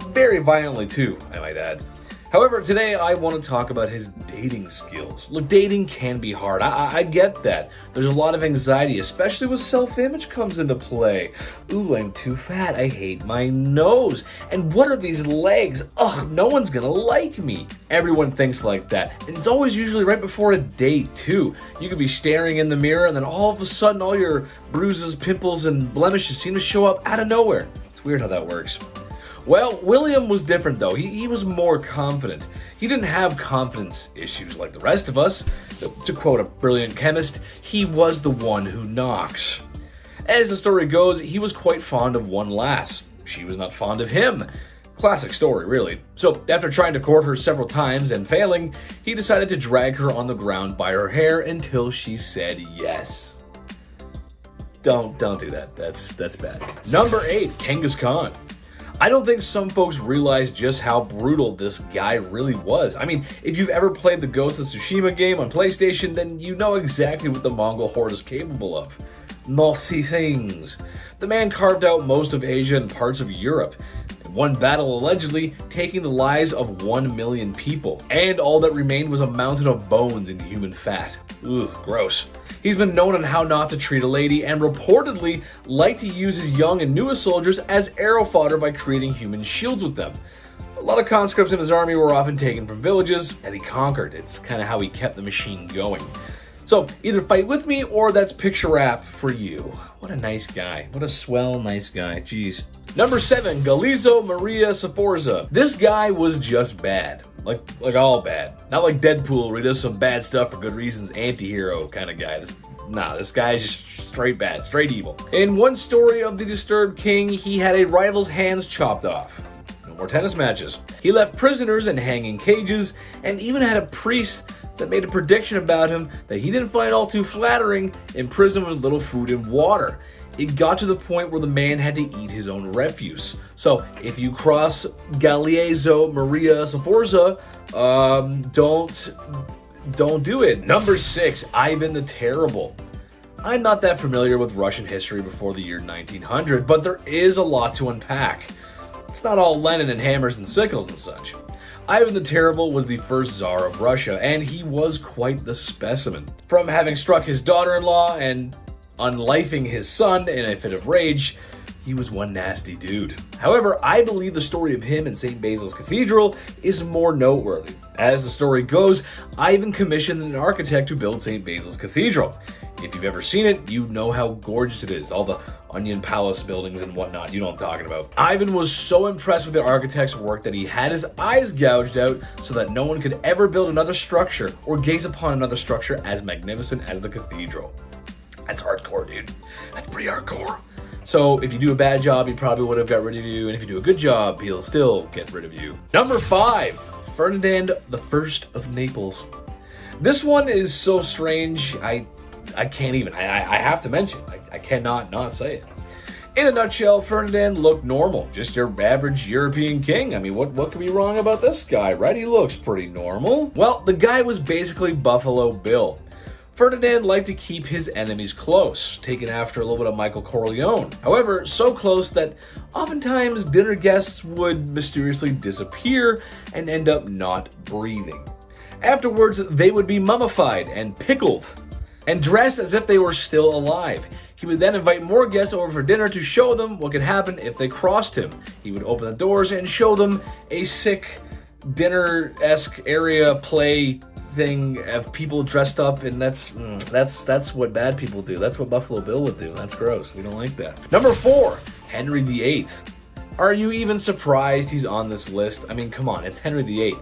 Very violently too, I might add. However, today I want to talk about his dating skills. Look, dating can be hard. I get that. There's a lot of anxiety, especially when self-image comes into play. Ooh, I'm too fat. I hate my nose. And what are these legs? Ugh, no one's gonna like me. Everyone thinks like that. And it's always usually right before a date, too. You could be staring in the mirror and then all of a sudden all your bruises, pimples, and blemishes seem to show up out of nowhere. It's weird how that works. Well, William was different though. He was more confident. He didn't have confidence issues like the rest of us. To quote a brilliant chemist, he was the one who knocks. As the story goes, he was quite fond of one lass. She was not fond of him. Classic story, really. So, after trying to court her several times and failing, he decided to drag her on the ground by her hair until she said yes. Don't do that. That's bad. Number 8, Kangaskhan. I don't think some folks realize just how brutal this guy really was. I mean, if you've ever played the Ghost of Tsushima game on PlayStation, then you know exactly what the Mongol horde is capable of. Naughty things. The man carved out most of Asia and parts of Europe. In one battle allegedly taking the lives of 1 million people. And all that remained was a mountain of bones and human fat. Ugh, gross. He's been known on how not to treat a lady and reportedly liked to use his young and newest soldiers as arrow fodder by creating human shields with them. A lot of conscripts in his army were often taken from villages that he conquered. It's kind of how he kept the machine going. So either fight with me or that's picture wrap for you. What a nice guy. What a swell nice guy. Jeez. Number 7, Galo Maria Sforza. This guy was just bad. Like all bad. Not like Deadpool where he does some bad stuff for good reasons, anti-hero kind of guy. This guy is just straight bad, straight evil. In one story of the Disturbed King, he had a rival's hands chopped off. No more tennis matches. He left prisoners in hanging cages and even had a priest that made a prediction about him that he didn't find all too flattering in prison with little food and water. It got to the point where the man had to eat his own refuse. So if you cross Galo Maria Sforza, don't do it. Number 6, Ivan the Terrible. I'm not that familiar with Russian history before the year 1900, but there is a lot to unpack. It's not all Lenin and hammers and sickles and such. Ivan the Terrible was the first Tsar of Russia, and he was quite the specimen. From having struck his daughter-in-law and unlifing his son in a fit of rage, he was one nasty dude. However, I believe the story of him in St. Basil's Cathedral is more noteworthy. As the story goes, Ivan commissioned an architect to build St. Basil's Cathedral. If you've ever seen it, you know how gorgeous it is. All the onion palace buildings and whatnot, you know what I'm talking about. Ivan was so impressed with the architect's work that he had his eyes gouged out so that no one could ever build another structure or gaze upon another structure as magnificent as the cathedral. That's hardcore, dude. That's pretty hardcore. So if you do a bad job, he probably would have got rid of you, and if you do a good job, he'll still get rid of you. Number 5, Ferdinand I of Naples. This one is so strange, I can't even. I have to mention. I cannot not say it. In a nutshell, Ferdinand looked normal, just your average European king. I mean, what could be wrong about this guy, right? He looks pretty normal. Well, the guy was basically Buffalo Bill. Ferdinand liked to keep his enemies close, taken after a little bit of Michael Corleone. However, so close that oftentimes dinner guests would mysteriously disappear and end up not breathing. Afterwards, they would be mummified and pickled and dressed as if they were still alive. He would then invite more guests over for dinner to show them what could happen if they crossed him. He would open the doors and show them a sick dinner-esque area play thing of people dressed up, and that's what bad people do. That's what Buffalo Bill would do. That's gross. We don't like that. Number 4, Henry VIII. Are you even surprised he's on this list? I mean, come on, it's Henry VIII.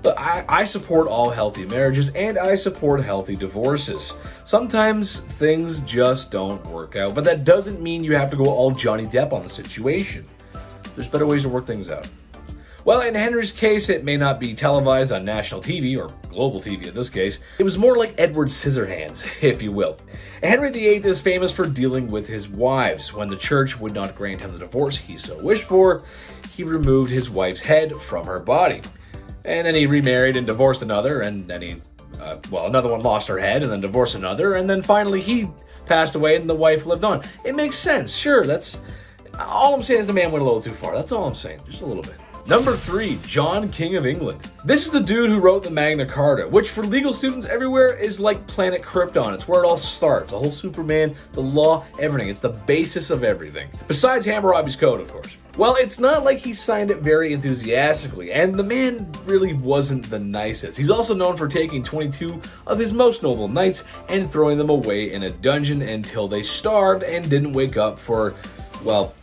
But I support all healthy marriages, and I support healthy divorces. Sometimes things just don't work out, but that doesn't mean you have to go all Johnny Depp on the situation. There's better ways to work things out. Well, in Henry's case, it may not be televised on national TV, or global TV in this case. It was more like Edward Scissorhands, if you will. Henry VIII is famous for dealing with his wives. When the church would not grant him the divorce he so wished for, he removed his wife's head from her body. And then he remarried and divorced another, and then another one lost her head, and then divorced another, and then finally he passed away and the wife lived on. It makes sense, sure, that's... All I'm saying is the man went a little too far, that's all I'm saying, just a little bit. Number 3, John, King of England. This is the dude who wrote the Magna Carta, which for legal students everywhere is like Planet Krypton. It's where it all starts. The whole Superman, the law, everything. It's the basis of everything. Besides Hammurabi's Code, of course. Well, it's not like he signed it very enthusiastically, and the man really wasn't the nicest. He's also known for taking 22 of his most noble knights and throwing them away in a dungeon until they starved and didn't wake up for, well,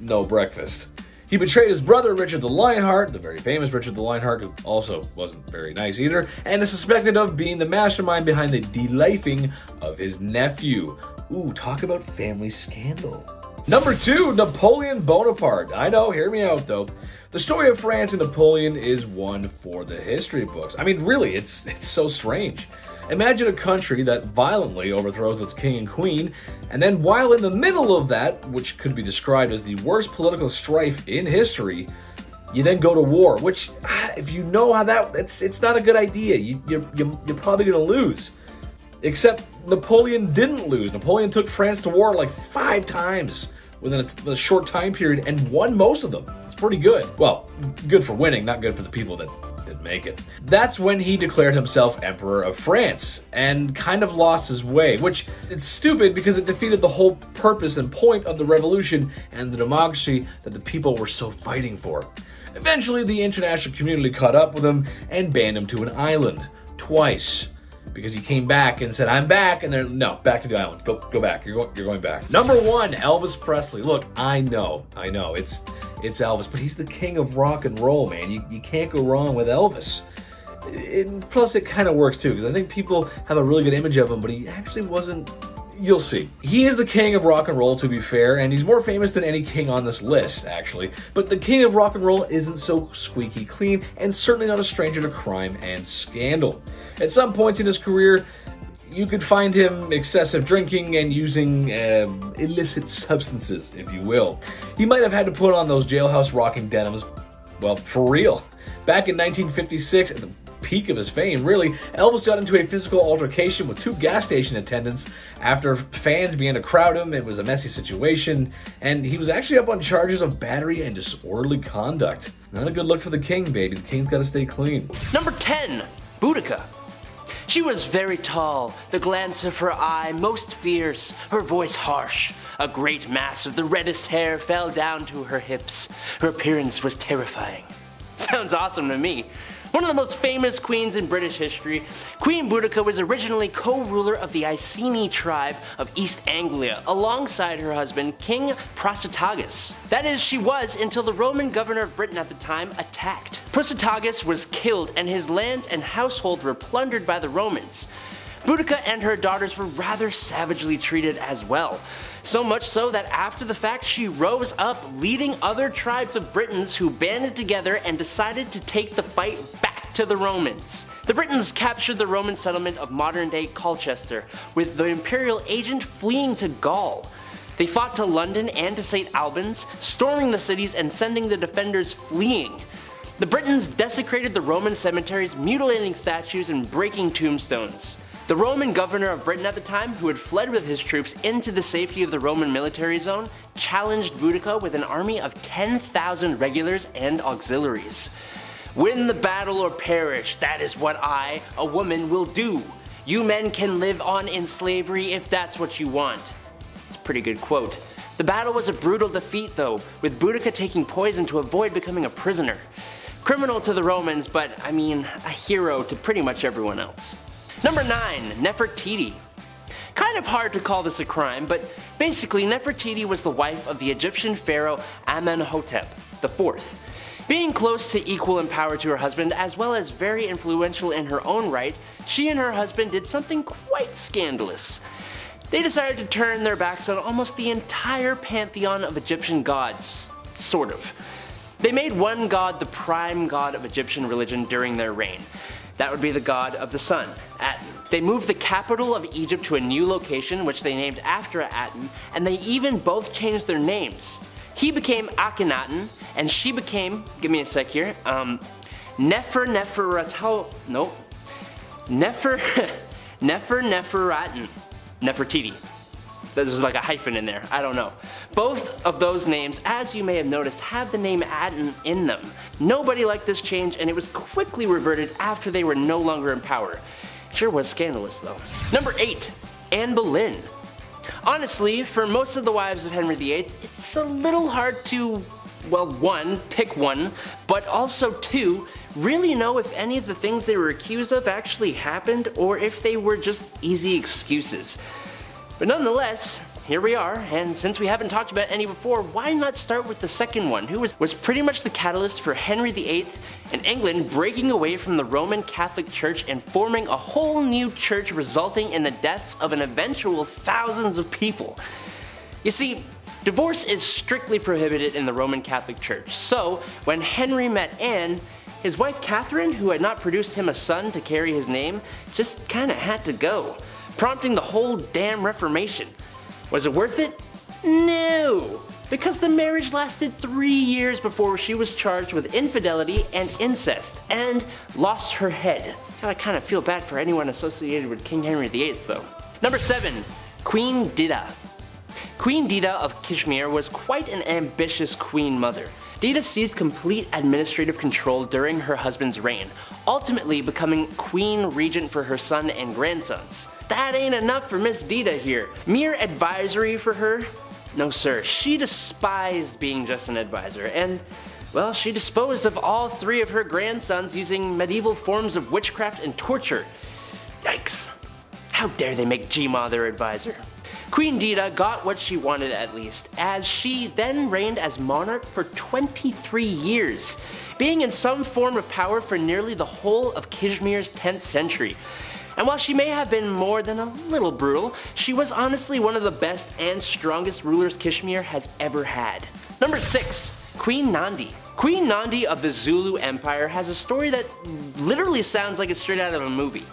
no breakfast. He betrayed his brother Richard the Lionheart, the very famous Richard the Lionheart, who also wasn't very nice either, and is suspected of being the mastermind behind the delifing of his nephew. Ooh, talk about family scandal. Number 2, Napoleon Bonaparte. I know, hear me out though. The story of France and Napoleon is one for the history books. I mean, really, it's so strange. Imagine a country that violently overthrows its king and queen, and then while in the middle of that, which could be described as the worst political strife in history, you then go to war, which, if you know how it's not a good idea. You're probably going to lose. Except Napoleon didn't lose. Napoleon took France to war like 5 times within a short time period and won most of them. It's pretty good. Well, good for winning, not good for the people that didn't make it. That's when he declared himself Emperor of France and kind of lost his way, which it's stupid because it defeated the whole purpose and point of the revolution and the democracy that the people were so fighting for. Eventually, the international community caught up with him and banned him to an island twice. Because he came back and said, I'm back, and then, no, back to the island. Go back. You're going back. Number 1, Elvis Presley. Look, I know, it's Elvis, but he's the king of rock and roll, man. You can't go wrong with Elvis. Plus, it kind of works too, because I think people have a really good image of him, but he actually wasn't. You'll see. He is the king of rock and roll, to be fair, and he's more famous than any king on this list, actually. But the king of rock and roll isn't so squeaky clean, and certainly not a stranger to crime and scandal. At some points in his career, you could find him excessive drinking and using illicit substances, if you will. He might have had to put on those jailhouse rocking denims, well, for real. Back in 1956, at the peak of his fame, really, Elvis got into a physical altercation with 2 gas station attendants after fans began to crowd him. It was a messy situation, and he was actually up on charges of battery and disorderly conduct. Not a good look for the king, baby. The king's got to stay clean. Number 10, Boudica. She was very tall, the glance of her eye most fierce, her voice harsh. A great mass of the reddest hair fell down to her hips. Her appearance was terrifying. Sounds awesome to me. One of the most famous queens in British history, Queen Boudica was originally co-ruler of the Iceni tribe of East Anglia alongside her husband King Protasitas. That is, she was until the Roman governor of Britain at the time attacked. Protasitas was killed and his lands and household were plundered by the Romans. Boudica and her daughters were rather savagely treated as well. So much so that after the fact she rose up, leading other tribes of Britons who banded together and decided to take the fight back to the Romans. The Britons captured the Roman settlement of modern-day Colchester, with the imperial agent fleeing to Gaul. They fought to London and to St. Albans, storming the cities and sending the defenders fleeing. The Britons desecrated the Roman cemeteries, mutilating statues and breaking tombstones. The Roman governor of Britain at the time, who had fled with his troops into the safety of the Roman military zone, challenged Boudica with an army of 10,000 regulars and auxiliaries. Win the battle or perish, that is what I, a woman, will do. You men can live on in slavery if that's what you want. It's a pretty good quote. The battle was a brutal defeat though, with Boudica taking poison to avoid becoming a prisoner. Criminal to the Romans, but I mean, a hero to pretty much everyone else. Number 9, Nefertiti. Kind of hard to call this a crime, but basically Nefertiti was the wife of the Egyptian pharaoh Amenhotep IV. Being close to equal in power to her husband, as well as very influential in her own right, she and her husband did something quite scandalous. They decided to turn their backs on almost the entire pantheon of Egyptian gods. Sort of. They made one god the prime god of Egyptian religion during their reign. That would be the god of the sun, Aten. They moved the capital of Egypt to a new location, which they named after Aten, and they even both changed their names. He became Akhenaten, and she became, give me a sec here, Nefertiti. There's like a hyphen in there, I don't know. Both of those names, as you may have noticed, have the name Aten in them. Nobody liked this change and it was quickly reverted after they were no longer in power. Sure was scandalous though. Number 8, Anne Boleyn. Honestly, for most of the wives of Henry VIII, it's a little hard to, well, 1, pick one, but also 2, really know if any of the things they were accused of actually happened or if they were just easy excuses. But nonetheless, here we are, and since we haven't talked about any before, why not start with the second one, who was pretty much the catalyst for Henry VIII and England breaking away from the Roman Catholic Church and forming a whole new church, resulting in the deaths of an eventual thousands of people. You see, divorce is strictly prohibited in the Roman Catholic Church, so when Henry met Anne, his wife Catherine, who had not produced him a son to carry his name, just kinda had to go, prompting the whole damn Reformation. Was it worth it? No, because the marriage lasted 3 years before she was charged with infidelity and incest, and lost her head. I kinda feel bad for anyone associated with King Henry VIII though. Number 7. Queen Dida. Queen Dida of Kashmir was quite an ambitious queen mother. Dida seized complete administrative control during her husband's reign, ultimately becoming queen regent for her son and grandsons. That ain't enough for Miss Dida here. Mere advisory for her? No sir, she despised being just an advisor, and well, she disposed of all 3 of her grandsons using medieval forms of witchcraft and torture. Yikes. How dare they make Jima their advisor? Queen Dida got what she wanted at least, as she then reigned as monarch for 23 years, being in some form of power for nearly the whole of Kashmir's 10th century. And while she may have been more than a little brutal, she was honestly one of the best and strongest rulers Kashmir has ever had. Number 6. Queen Nandi. Queen Nandi of the Zulu Empire has a story that literally sounds like it's straight out of a movie.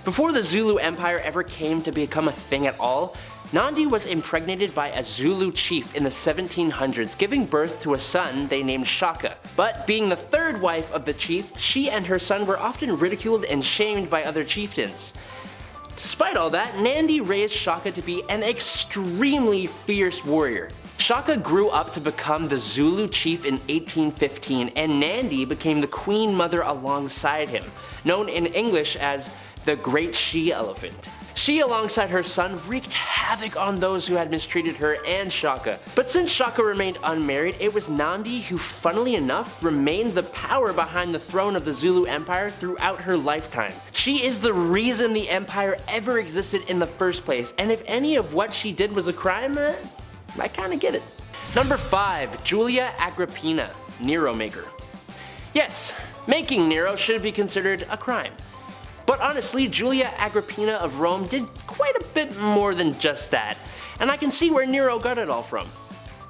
Before the Zulu Empire ever came to become a thing at all, Nandi was impregnated by a Zulu chief in the 1700s, giving birth to a son they named Shaka. But being the 3rd wife of the chief, she and her son were often ridiculed and shamed by other chieftains. Despite all that, Nandi raised Shaka to be an extremely fierce warrior. Shaka grew up to become the Zulu chief in 1815, and Nandi became the queen mother alongside him, known in English as the Great She-Elephant. She, alongside her son, wreaked havoc on those who had mistreated her and Shaka. But since Shaka remained unmarried, it was Nandi who, funnily enough, remained the power behind the throne of the Zulu Empire throughout her lifetime. She is the reason the empire ever existed in the first place, and if any of what she did was a crime, I kinda get it. Number 5. Julia Agrippina, Nero maker. Yes, making Nero should be considered a crime. But honestly, Julia Agrippina of Rome did quite a bit more than just that, and I can see where Nero got it all from.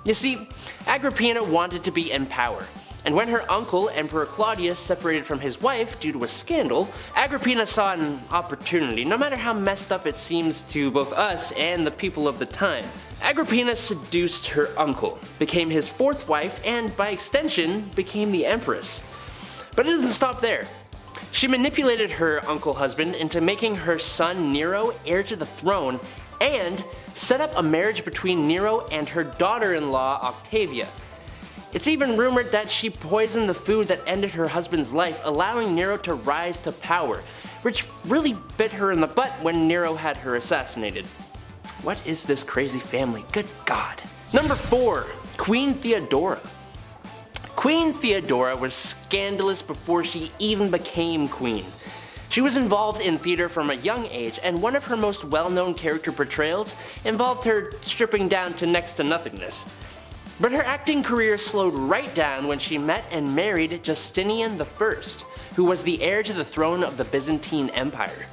You see, Agrippina wanted to be in power, and when her uncle, Emperor Claudius, separated from his wife due to a scandal, Agrippina saw an opportunity, no matter how messed up it seems to both us and the people of the time. Agrippina seduced her uncle, became his 4th wife, and by extension, became the Empress. But it doesn't stop there. She manipulated her uncle husband into making her son Nero heir to the throne, and set up a marriage between Nero and her daughter-in-law Octavia. It's even rumored that she poisoned the food that ended her husband's life, allowing Nero to rise to power, which really bit her in the butt when Nero had her assassinated. What is this crazy family? Good God. Number 4. Queen Theodora. Queen Theodora was scandalous before she even became queen. She was involved in theater from a young age, and one of her most well-known character portrayals involved her stripping down to next to nothingness. But her acting career slowed right down when she met and married Justinian I, who was the heir to the throne of the Byzantine Empire.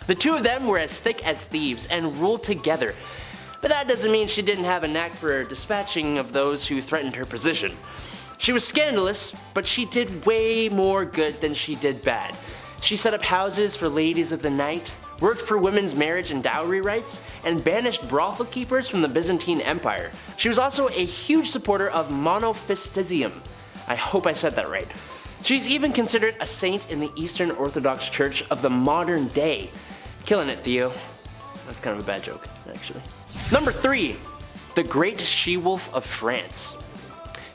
The two of them were as thick as thieves and ruled together, but that doesn't mean she didn't have a knack for dispatching of those who threatened her position. She was scandalous, but she did way more good than she did bad. She set up houses for ladies of the night, worked for women's marriage and dowry rights, and banished brothel keepers from the Byzantine Empire. She was also a huge supporter of monophysitism. I hope I said that right. She's even considered a saint in the Eastern Orthodox Church of the modern day. Killing it, Theo. That's kind of a bad joke, actually. Number 3. The Great She-Wolf of France.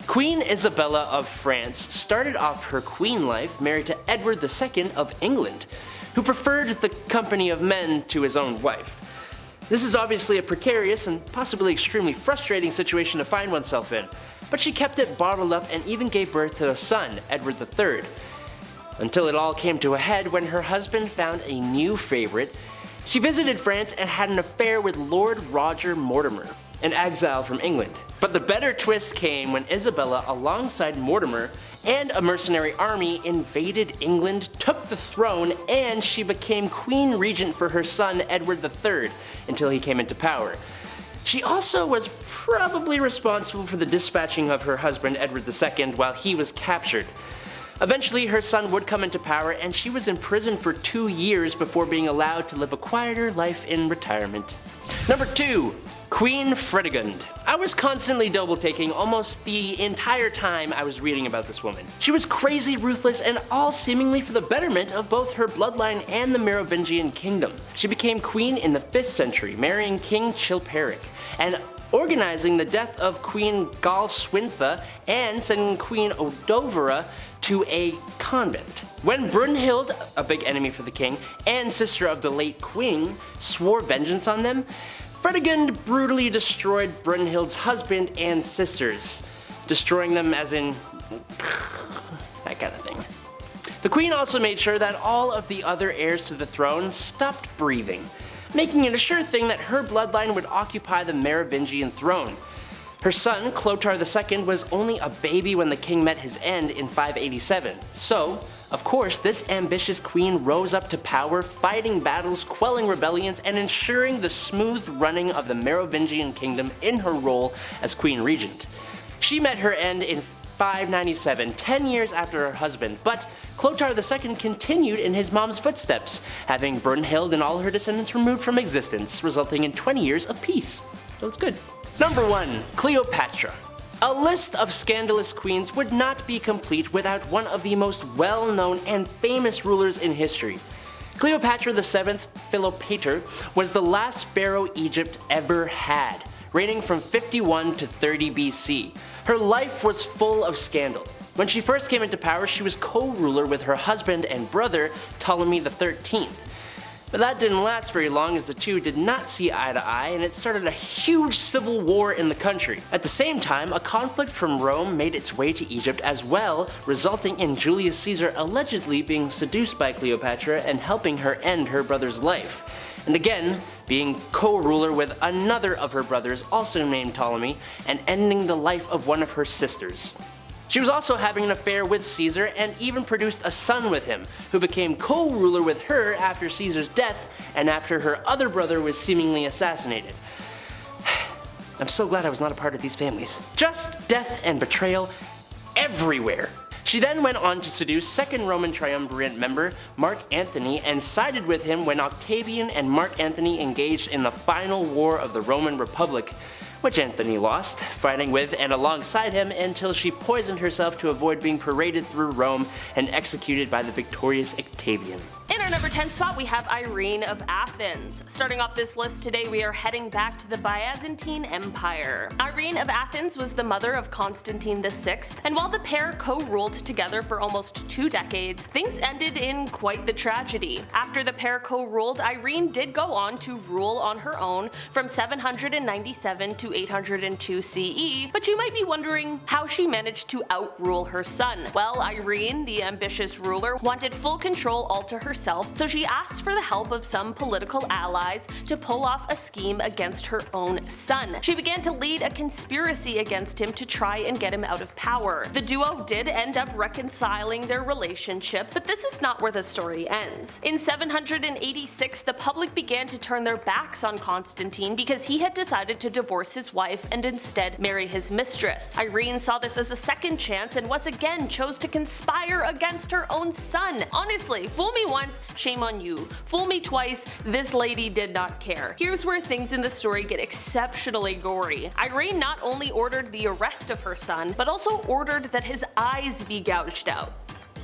Queen Isabella of France started off her queen life married to Edward II of England, who preferred the company of men to his own wife. This is obviously a precarious and possibly extremely frustrating situation to find oneself in, but she kept it bottled up and even gave birth to a son, Edward III. Until it all came to a head when her husband found a new favorite, She visited France and had an affair with Lord Roger Mortimer, an exile from England. But the better twist came when Isabella, alongside Mortimer and a mercenary army, invaded England, took the throne, and she became Queen Regent for her son Edward III until he came into power. She also was probably responsible for the dispatching of her husband Edward II while he was captured. Eventually, her son would come into power, and she was imprisoned for 2 years before being allowed to live a quieter life in retirement. Number 2. Queen Fredegund. I was constantly double-taking almost the entire time I was reading about this woman. She was crazy ruthless and all seemingly for the betterment of both her bloodline and the Merovingian kingdom. She became queen in the 5th century, marrying King Chilperic, and organizing the death of Queen Galswintha and sending Queen Odovera to a convent. When Brunhild, a big enemy for the king, and sister of the late queen, swore vengeance on them, Fredegund brutally destroyed Brunhild's husband and sisters, destroying them as in that kind of thing. The queen also made sure that all of the other heirs to the throne stopped breathing, making it a sure thing that her bloodline would occupy the Merovingian throne. Her son, Clotaire II, was only a baby when the king met his end in 587, so, of course, this ambitious queen rose up to power, fighting battles, quelling rebellions, and ensuring the smooth running of the Merovingian kingdom in her role as Queen Regent. She met her end in 597, 10 years after her husband, but Clotaire II continued in his mom's footsteps, having Brunhild and all her descendants removed from existence, resulting in 20 years of peace. So it's good. Number 1. Cleopatra. A list of scandalous queens would not be complete without one of the most well-known and famous rulers in history. Cleopatra VII Philopator was the last pharaoh Egypt ever had, reigning from 51 to 30 BC. Her life was full of scandal. When she first came into power, she was co-ruler with her husband and brother, Ptolemy XIII. But that didn't last very long, as the two did not see eye to eye, and it started a huge civil war in the country. At the same time, a conflict from Rome made its way to Egypt as well, resulting in Julius Caesar allegedly being seduced by Cleopatra and helping her end her brother's life. And again, being co-ruler with another of her brothers, also named Ptolemy, and ending the life of one of her sisters. She was also having an affair with Caesar and even produced a son with him, who became co-ruler with her after Caesar's death and after her other brother was seemingly assassinated. I'm so glad I was not a part of these families. Just death and betrayal everywhere. She then went on to seduce second Roman triumvirate member Mark Antony and sided with him when Octavian and Mark Antony engaged in the final war of the Roman Republic, which Antony lost, fighting with and alongside him until she poisoned herself to avoid being paraded through Rome and executed by the victorious Octavian. In our number 10 spot, we have Irene of Athens. Starting off this list today, we are heading back to the Byzantine Empire. Irene of Athens was the mother of Constantine VI, and while the pair co-ruled together for almost 2 decades, things ended in quite the tragedy. After the pair co-ruled, Irene did go on to rule on her own from 797 to 802 CE, but you might be wondering how she managed to outrule her son. Well, Irene, the ambitious ruler, wanted full control all to herself, so she asked for the help of some political allies to pull off a scheme against her own son. She began to lead a conspiracy against him to try and get him out of power. The duo did end up reconciling their relationship, but this is not where the story ends. In 786, the public began to turn their backs on Constantine because he had decided to divorce his wife and instead marry his mistress. Irene saw this as a second chance and once again chose to conspire against her own son. Honestly, fool me once, shame on you. Fool me twice, this lady did not care. Here's where things in the story get exceptionally gory. Irene not only ordered the arrest of her son, but also ordered that his eyes be gouged out.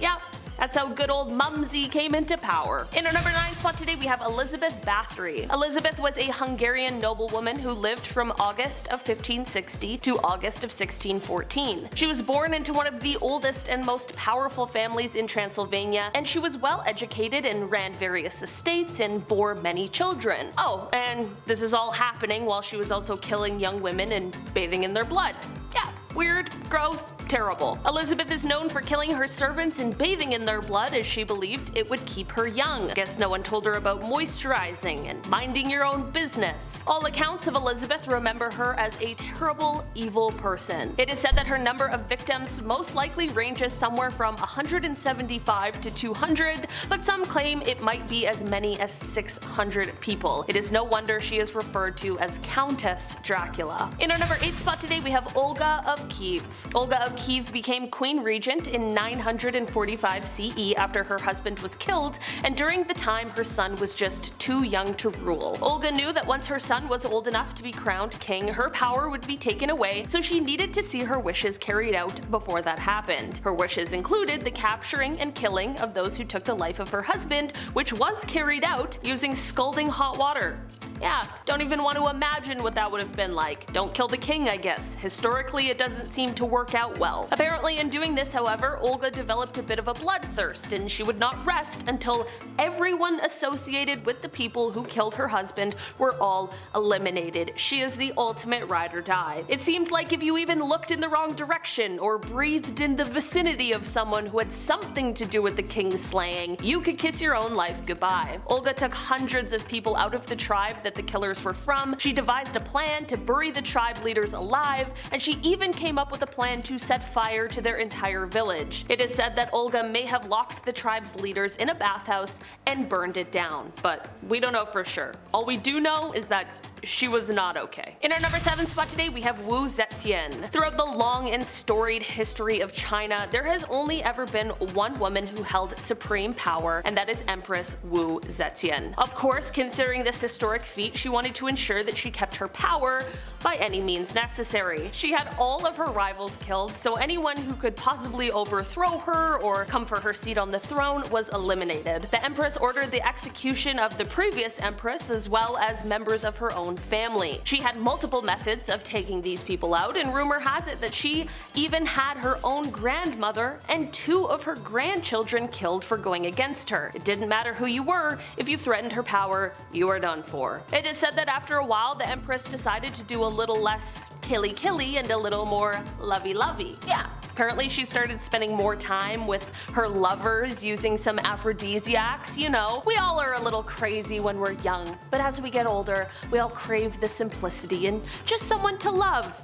Yep. That's how good old Mumsy came into power. In our number 9 spot today, we have Elizabeth Bathory. Elizabeth was a Hungarian noblewoman who lived from August of 1560 to August of 1614. She was born into one of the oldest and most powerful families in Transylvania, and she was well educated and ran various estates and bore many children. Oh, and this is all happening while she was also killing young women and bathing in their blood. Yeah. Weird, gross, terrible. Elizabeth is known for killing her servants and bathing in their blood as she believed it would keep her young. Guess no one told her about moisturizing and minding your own business. All accounts of Elizabeth remember her as a terrible, evil person. It is said that her number of victims most likely ranges somewhere from 175 to 200, but some claim it might be as many as 600 people. It is no wonder she is referred to as Countess Dracula. In our number 8 spot today, we have Olga of Keev. Olga of Keev became queen regent in 945 CE after her husband was killed, and during the time her son was just too young to rule. Olga knew that once her son was old enough to be crowned king, her power would be taken away, so she needed to see her wishes carried out before that happened. Her wishes included the capturing and killing of those who took the life of her husband, which was carried out using scalding hot water. Yeah, don't even want to imagine what that would have been like. Don't kill the king, I guess. Historically, it doesn't seem to work out well. Apparently, in doing this, however, Olga developed a bit of a bloodthirst, and she would not rest until everyone associated with the people who killed her husband were all eliminated. She is the ultimate ride or die. It seemed like if you even looked in the wrong direction or breathed in the vicinity of someone who had something to do with the king's slaying, you could kiss your own life goodbye. Olga took hundreds of people out of the tribe that the killers were from. She devised a plan to bury the tribe leaders alive, and she even came up with a plan to set fire to their entire village. It is said that Olga may have locked the tribe's leaders in a bathhouse and burned it down, but we don't know for sure. All we do know is that she was not okay. In our number 7 spot today, we have Wu Zetian. Throughout the long and storied history of China, there has only ever been one woman who held supreme power, and that is Empress Wu Zetian. Of course, considering this historic feat, she wanted to ensure that she kept her power by any means necessary. She had all of her rivals killed, so anyone who could possibly overthrow her or come for her seat on the throne was eliminated. The Empress ordered the execution of the previous Empress as well as members of her own family. She had multiple methods of taking these people out, and rumor has it that she even had her own grandmother and 2 of her grandchildren killed for going against her. It didn't matter who you were, if you threatened her power, you were done for. It is said that after a while, the Empress decided to do a little less killy and a little more lovey-lovey. Yeah, apparently she started spending more time with her lovers, using some aphrodisiacs. You know, we all are a little crazy when we're young, but as we get older, we all crave the simplicity and just someone to love.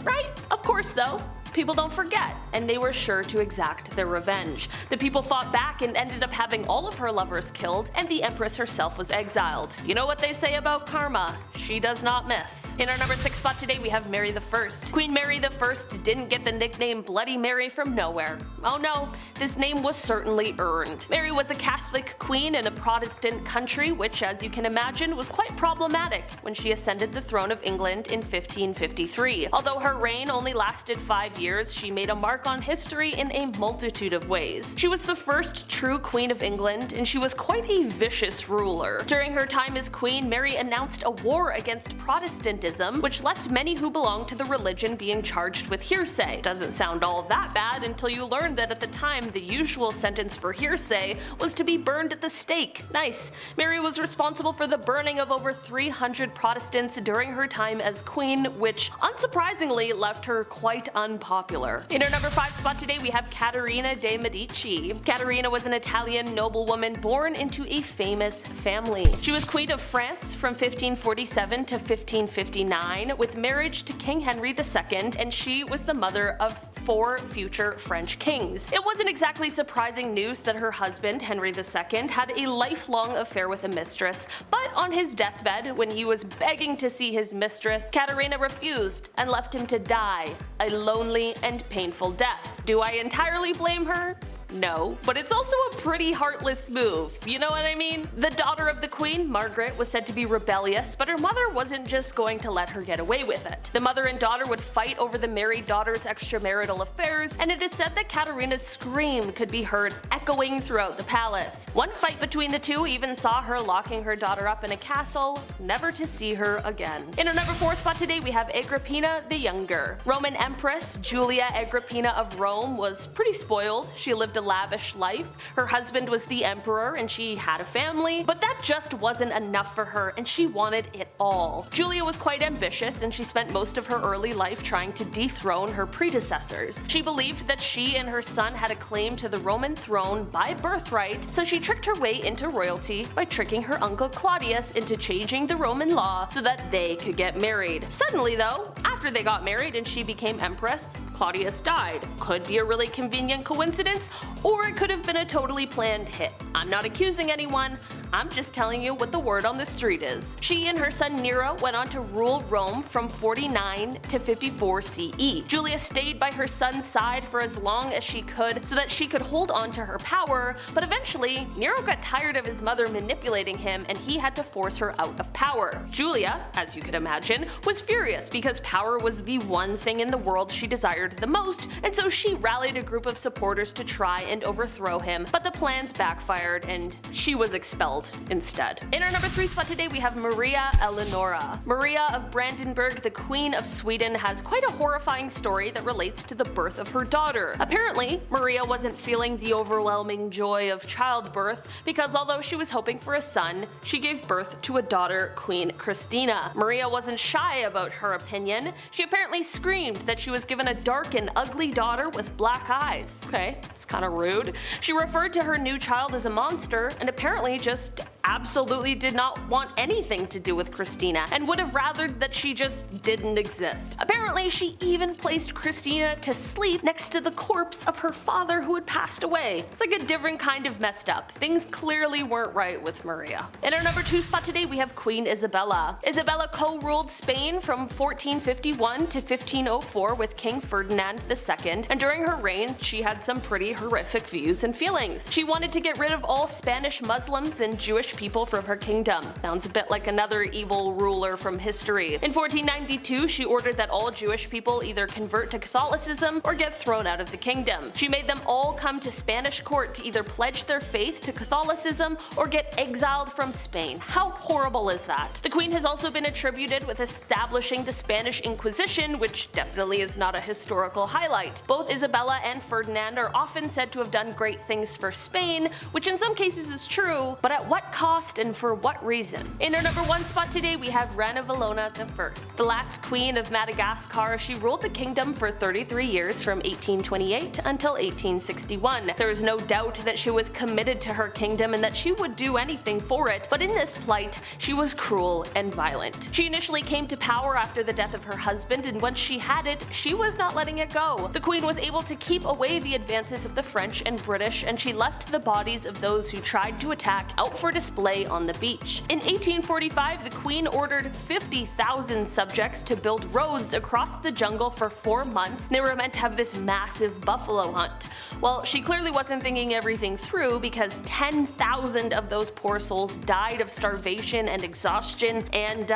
Right? Of course though, people don't forget, and they were sure to exact their revenge. The people fought back and ended up having all of her lovers killed, and the Empress herself was exiled. You know what they say about karma? She does not miss. In our number 6 spot today, we have Mary I. Queen Mary I didn't get the nickname Bloody Mary from nowhere. Oh no, this name was certainly earned. Mary was a Catholic queen in a Protestant country, which, as you can imagine, was quite problematic when she ascended the throne of England in 1553. Although her reign only lasted 5 years, she made a mark on history in a multitude of ways. She was the first true Queen of England, and she was quite a vicious ruler. During her time as queen, Mary announced a war against Protestantism, which left many who belonged to the religion being charged with heresy. Doesn't sound all that bad until you learn that at the time the usual sentence for heresy was to be burned at the stake. Nice. Mary was responsible for the burning of over 300 Protestants during her time as queen, which unsurprisingly left her quite unpopular. In our number 5 spot today, we have Caterina de' Medici. Caterina was an Italian noblewoman born into a famous family. She was Queen of France from 1547 to 1559, with marriage to King Henry II, and she was the mother of 4 future French kings. It wasn't exactly surprising news that her husband, Henry II, had a lifelong affair with a mistress, but on his deathbed, when he was begging to see his mistress, Caterina refused and left him to die a lonely and painful death. Do I entirely blame her? No, but it's also a pretty heartless move, you know what I mean? The daughter of the queen, Margaret, was said to be rebellious, but her mother wasn't just going to let her get away with it. The mother and daughter would fight over the married daughter's extramarital affairs, and it is said that Caterina's scream could be heard echoing throughout the palace. One fight between the two even saw her locking her daughter up in a castle, never to see her again. In our number 4 spot today, we have Agrippina the Younger. Roman Empress Julia Agrippina of Rome was pretty spoiled. She lived a lavish life. Her husband was the emperor and she had a family, but that just wasn't enough for her and she wanted it all. Julia was quite ambitious and she spent most of her early life trying to dethrone her predecessors. She believed that she and her son had a claim to the Roman throne by birthright, so she tricked her way into royalty by tricking her uncle Claudius into changing the Roman law so that they could get married. Suddenly though, after they got married and she became empress, Claudius died. Could be a really convenient coincidence, or it could have been a totally planned hit. I'm not accusing anyone, I'm just telling you what the word on the street is. She and her son Nero went on to rule Rome from 49 to 54 CE. Julia stayed by her son's side for as long as she could so that she could hold on to her power, but eventually Nero got tired of his mother manipulating him and he had to force her out of power. Julia, as you could imagine, was furious because power was the one thing in the world she desired the most, and so she rallied a group of supporters to try and overthrow him, but the plans backfired and she was expelled instead. In our number 3 spot today we have Maria Elanora. Maria of Brandenburg, the Queen of Sweden, has quite a horrifying story that relates to the birth of her daughter. Apparently, Maria wasn't feeling the overwhelming joy of childbirth because although she was hoping for a son, she gave birth to a daughter, Queen Christina. Maria wasn't shy about her opinion. She apparently screamed that she was given a dark and ugly daughter with black eyes. Okay, it's kinda rude. She referred to her new child as a monster and apparently just absolutely did not want anything to do with Christina and would have rathered that she just didn't exist. Apparently, she even placed Christina to sleep next to the corpse of her father who had passed away. It's like a different kind of messed up. Things clearly weren't right with Maria. In our number 2 spot today, we have Queen Isabella. Isabella co-ruled Spain from 1451 to 1504 with King Ferdinand II, and during her reign, she had some pretty horrific views and feelings. She wanted to get rid of all Spanish Muslims and Jewish people from her kingdom. Sounds a bit like another evil ruler from history. In 1492, she ordered that all Jewish people either convert to Catholicism or get thrown out of the kingdom. She made them all come to Spanish court to either pledge their faith to Catholicism or get exiled from Spain. How horrible is that? The queen has also been attributed with establishing the Spanish Inquisition, which definitely is not a historical highlight. Both Isabella and Ferdinand are often said to have done great things for Spain, which in some cases is true, but at what cost and for what reason? In our number 1 spot today we have Ranana I, the last queen of Madagascar. She ruled the kingdom for 33 years from 1828 until 1861. There is no doubt that she was committed to her kingdom and that she would do anything for it, but in this plight she was cruel and violent. She initially came to power after the death of her husband, and once she had it, she was not letting it go. The queen was able to keep away the advances of the French and British, and she left the bodies of those who tried to attack out for display on the beach. In 1845, the queen ordered 50,000 subjects to build roads across the jungle for 4 months. They were meant to have this massive buffalo hunt. Well, she clearly wasn't thinking everything through because 10,000 of those poor souls died of starvation and exhaustion, and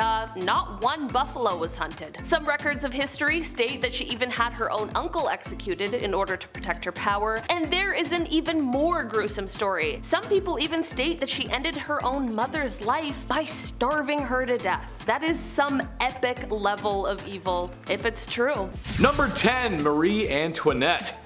not one buffalo was hunted. Some records of history state that she even had her own uncle executed in order to protect her power, and there is an even more gruesome story. Some people even state that she ended her own mother's life by starving her to death. That is some epic level of evil, if it's true. Number 10, Marie Antoinette.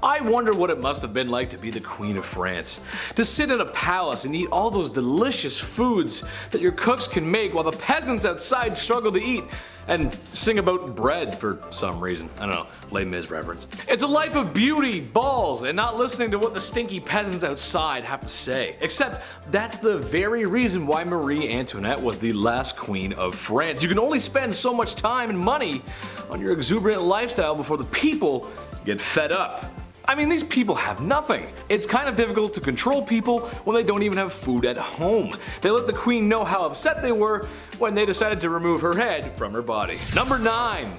I wonder what it must have been like to be the Queen of France. To sit in a palace and eat all those delicious foods that your cooks can make while the peasants outside struggle to eat, and sing about bread for some reason. I don't know, Les Mis reference. It's a life of beauty, balls, and not listening to what the stinky peasants outside have to say. Except that's the very reason why Marie Antoinette was the last queen of France. You can only spend so much time and money on your exuberant lifestyle before the people get fed up. I mean, these people have nothing. It's kind of difficult to control people when they don't even have food at home. They let the queen know how upset they were when they decided to remove her head from her body. Number 9.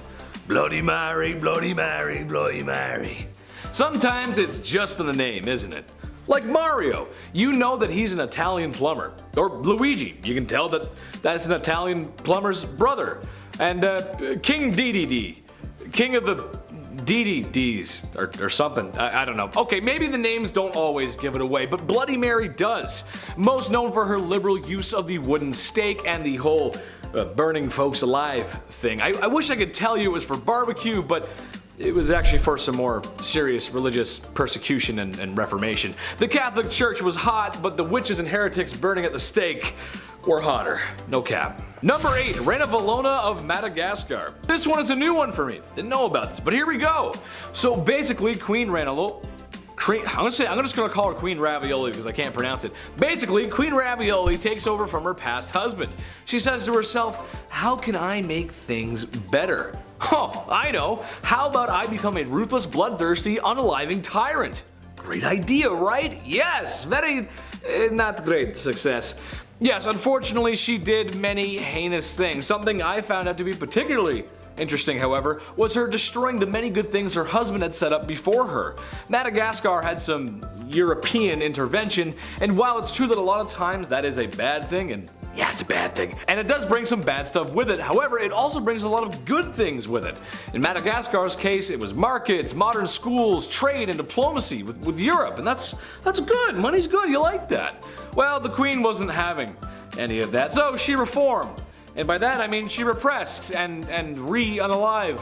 Bloody Mary, Bloody Mary, Bloody Mary. Sometimes it's just in the name, isn't it? Like Mario, you know that he's an Italian plumber. Or Luigi, you can tell that that's an Italian plumber's brother. And King DDD, King of the DDDs or something, I don't know. Okay, maybe the names don't always give it away, but Bloody Mary does. Most known for her liberal use of the wooden stake and the whole burning folks alive thing. I wish I could tell you it was for barbecue, but It was actually for some more serious religious persecution and reformation. The Catholic Church was hot, but the witches and heretics burning at the stake were hotter. No cap. Number 8, Reina Valona of Madagascar. This one is a new one for me. Didn't know about this, but here we go. So basically, Queen Ranalo. I'm just gonna call her Queen Ravioli because I can't pronounce it. Basically, Queen Ravioli takes over from her past husband. She says to herself, how can I make things better? Oh, I know. How about I become a ruthless, bloodthirsty, unaliving tyrant? Great idea, right? Yes, very not great success. Yes, unfortunately she did many heinous things. Something I found out to be particularly interesting, however, was her destroying the many good things her husband had set up before her. Madagascar had some European intervention, and while it's true that a lot of times that is a bad thing, and yeah, it's a bad thing, and it does bring some bad stuff with it, however, it also brings a lot of good things with it. In Madagascar's case, it was markets, modern schools, trade, and diplomacy with Europe, and that's good. Money's good, you like that. Well, the queen wasn't having any of that, so she reformed. And by that I mean she repressed and unalive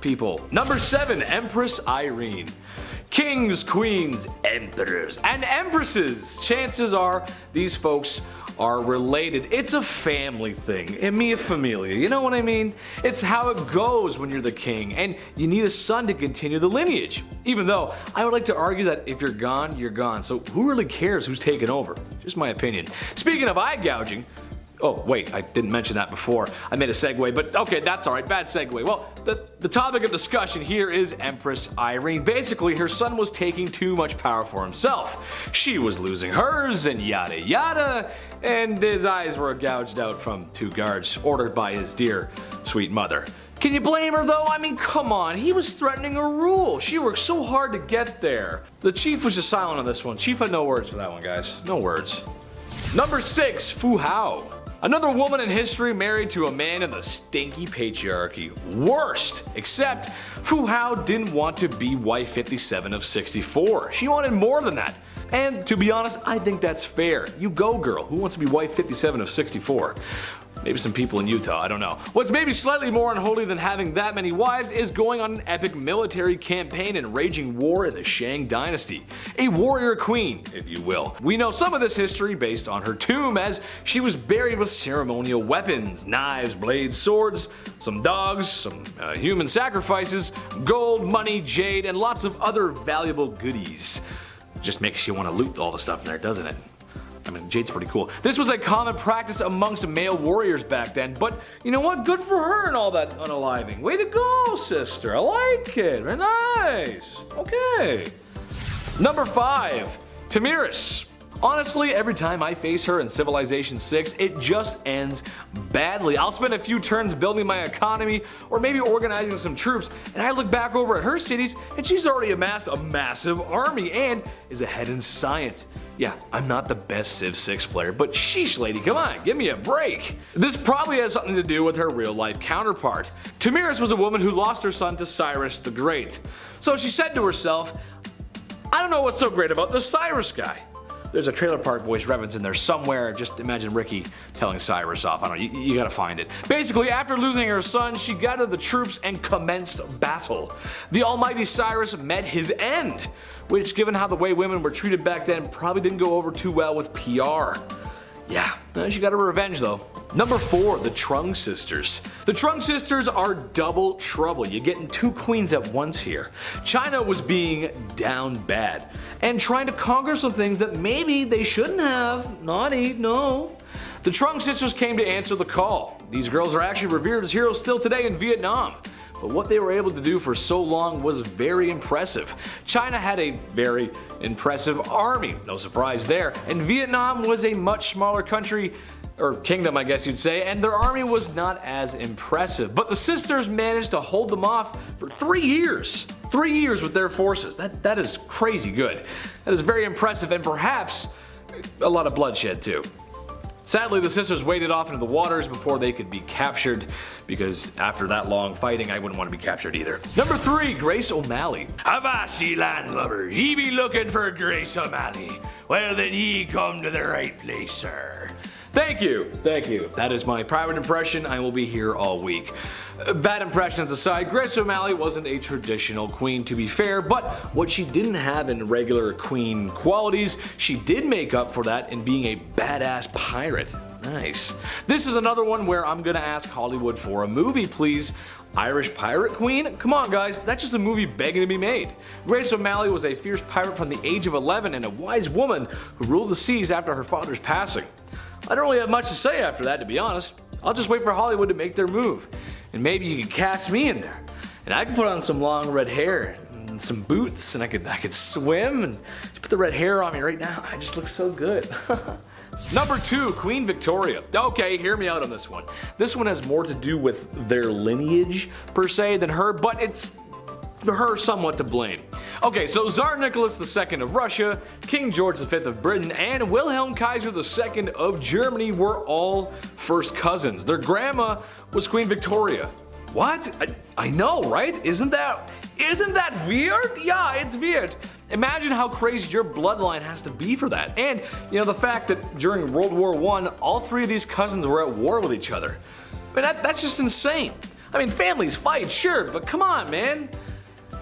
people. Number 7, Empress Irene. Kings, queens, emperors, and empresses. Chances are these folks are related. It's a family thing. Mia familia, you know what I mean? It's how it goes when you're the king, and you need a son to continue the lineage. Even though I would like to argue that if you're gone, you're gone. So who really cares who's taken over? Just my opinion. Speaking of eye gouging, oh wait, I didn't mention that before. I made a segue, but okay, that's alright, bad segue. Well, the topic of discussion here is Empress Irene. Basically, her son was taking too much power for himself. She was losing hers, and yada yada, and his eyes were gouged out from 2 guards ordered by his dear, sweet mother. Can you blame her though? I mean, come on, he was threatening her rule. She worked so hard to get there. The chief was just silent on this one. Chief had no words for that one, guys. No words. Number 6, Fu Hao. Another woman in history married to a man in the stinky patriarchy. Worst! Except Fu Hao didn't want to be wife 57 of 64. She wanted more than that. And to be honest, I think that's fair. You go, girl. Who wants to be wife 57 of 64? Maybe some people in Utah, I don't know. What's maybe slightly more unholy than having that many wives is going on an epic military campaign and raging war in the Shang dynasty. A warrior queen, if you will. We know some of this history based on her tomb, as she was buried with ceremonial weapons, knives, blades, swords, some dogs, some human sacrifices, gold, money, jade, and lots of other valuable goodies. Just makes you want to loot all the stuff in there, doesn't it? I mean, jade's pretty cool. This was a common practice amongst male warriors back then, but you know what? Good for her and all that unaliving. Way to go, sister. I like it. Very nice. Okay. Number 5, Tamiris. Honestly, every time I face her in Civilization 6, it just ends badly. I'll spend a few turns building my economy or maybe organizing some troops, and I look back over at her cities and she's already amassed a massive army and is ahead in science. Yeah, I'm not the best Civ 6 player, but sheesh lady, come on, give me a break. This probably has something to do with her real life counterpart. Tamiris was a woman who lost her son to Cyrus the Great. So she said to herself, I don't know what's so great about this Cyrus guy. There's a Trailer Park Boys reference in there somewhere. Just imagine Ricky telling Cyrus off. I don't know, you gotta find it. Basically, after losing her son, she gathered the troops and commenced battle. The almighty Cyrus met his end, which, given how the way women were treated back then, probably didn't go over too well with PR. Yeah, she got her revenge though. Number 4, the Trung sisters. The Trung sisters are double trouble. You're getting 2 queens at once here. China was being down bad and trying to conquer some things that maybe they shouldn't have. Naughty, no. The Trung sisters came to answer the call. These girls are actually revered as heroes still today in Vietnam. But what they were able to do for so long was very impressive. China had a very impressive army, no surprise there, and Vietnam was a much smaller country, or kingdom I guess you'd say, and their army was not as impressive. But the sisters managed to hold them off for 3 years. 3 years with their forces. That is crazy good. That is very impressive, and perhaps a lot of bloodshed too. Sadly, the sisters waded off into the waters before they could be captured, because after that long fighting, I wouldn't want to be captured either. Number 3, Grace O'Malley. Avast, landlubbers, ye be looking for Grace O'Malley. Well, then ye come to the right place, sir. Thank you. That is my private impression. I will be here all week. Bad impressions aside, Grace O'Malley wasn't a traditional queen, to be fair, but what she didn't have in regular queen qualities, she did make up for that in being a badass pirate. Nice. This is another one where I'm gonna ask Hollywood for a movie, please. Irish pirate queen? Come on guys, that's just a movie begging to be made. Grace O'Malley was a fierce pirate from the age of 11 and a wise woman who ruled the seas after her father's passing. I don't really have much to say after that, to be honest. I'll just wait for Hollywood to make their move. And maybe you could cast me in there. And I could put on some long red hair and some boots and I could swim and just put the red hair on me right now. I just look so good. Number 2, Queen Victoria. Okay, hear me out on this one. This one has more to do with their lineage per se than her, but it's her somewhat to blame. Okay, so Tsar Nicholas II of Russia, King George V of Britain, and Wilhelm Kaiser II of Germany were all first cousins. Their grandma was Queen Victoria. What? I know, right? Isn't that weird? Yeah, it's weird. Imagine how crazy your bloodline has to be for that. And, you know, the fact that during World War I, all 3 of these cousins were at war with each other. I mean, that's just insane. I mean, families fight, sure, but come on, man.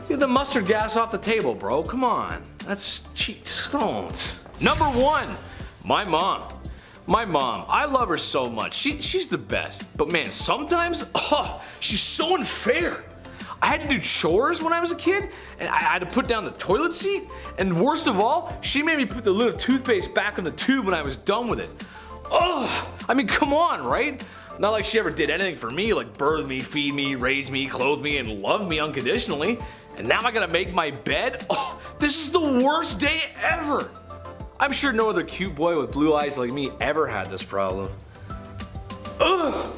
Get the mustard gas off the table, bro. Come on. That's cheap. Just don't. Number 1, my mom. My mom, I love her so much. She's the best. But man, sometimes, she's so unfair. I had to do chores when I was a kid, and I had to put down the toilet seat, and worst of all, she made me put the lid of toothpaste back in the tube when I was done with it. Ugh! I mean, come on, right? Not like she ever did anything for me, like birth me, feed me, raise me, clothe me, and love me unconditionally. And now I gotta make my bed? Oh, this is the worst day ever! I'm sure no other cute boy with blue eyes like me ever had this problem. Ugh!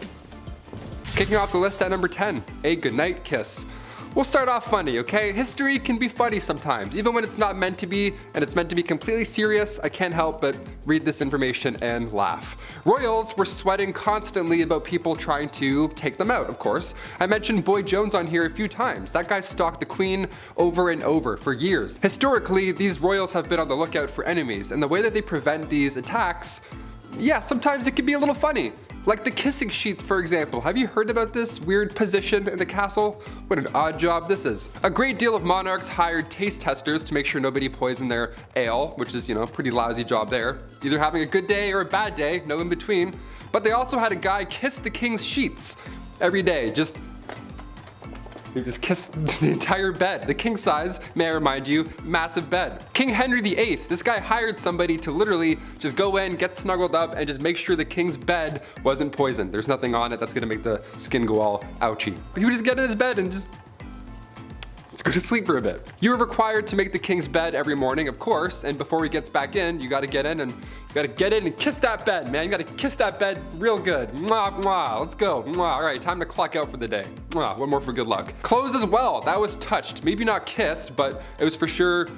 Kicking off the list at number 10, a goodnight kiss. We'll start off funny, okay? History can be funny sometimes, even when it's not meant to be, and it's meant to be completely serious. I can't help but read this information and laugh. Royals were sweating constantly about people trying to take them out, of course. I mentioned Boy Jones on here a few times. That guy stalked the queen over and over for years. Historically, these royals have been on the lookout for enemies, and the way that they prevent these attacks, yeah, sometimes it can be a little funny. Like the kissing sheets, for example. Have you heard about this weird position in the castle? What an odd job this is. A great deal of monarchs hired taste testers to make sure nobody poisoned their ale, which is, you know, pretty lousy job there. Either having a good day or a bad day, no in between. But they also had a guy kiss the king's sheets every day. He just kissed the entire bed. The king size, may I remind you, massive bed. King Henry VIII, this guy hired somebody to literally just go in, get snuggled up, and just make sure the king's bed wasn't poisoned. There's nothing on it that's gonna make the skin go all ouchy. But he would just get in his bed and just go to sleep for a bit. You are required to make the king's bed every morning, of course, and before he gets back in, you gotta get in and kiss that bed, man. You gotta kiss that bed real good. Mwah, mwah, let's go. Mwah. All right, time to clock out for the day. Mwah, one more for good luck. Clothes as well, that was touched. Maybe not kissed, but it was for sure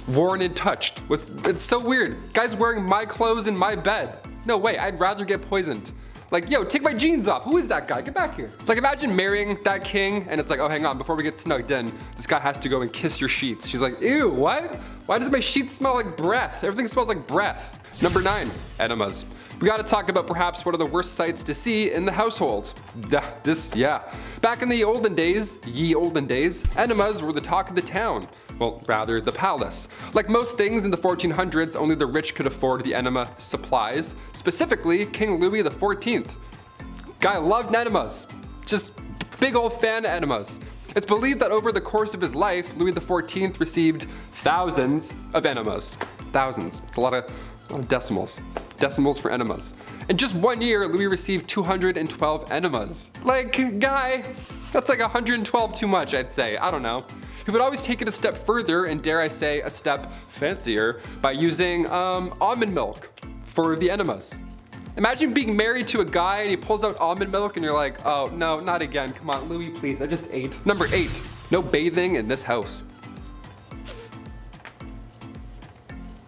worn and touched. It's so weird. Guys wearing my clothes in my bed. No way, I'd rather get poisoned. Like, yo, take my jeans off. Who is that guy? Get back here. Like, imagine marrying that king and it's like, oh, hang on, before we get snugged in, this guy has to go and kiss your sheets. She's like, ew, what? Why does my sheets smell like breath? Everything smells like breath. Number 9, enemas. We gotta talk about perhaps one of the worst sights to see in the household. Back in the olden days, enemas were the talk of the town. Well, rather, the palace. Like most things in the 1400s, only the rich could afford the enema supplies. Specifically, King Louis XIV. Guy loved enemas. Just big old fan of enemas. It's believed that over the course of his life, Louis XIV received thousands of enemas. Thousands. It's a lot of decimals. Decimals for enemas. In just 1 year, Louis received 212 enemas. Like, guy, that's like 112 too much, I'd say. I don't know. He would always take it a step further, and dare I say, a step fancier, by using almond milk for the enemas. Imagine being married to a guy and he pulls out almond milk and you're like, oh no, not again. Come on, Louis, please, I just ate. Number 8, no bathing in this house.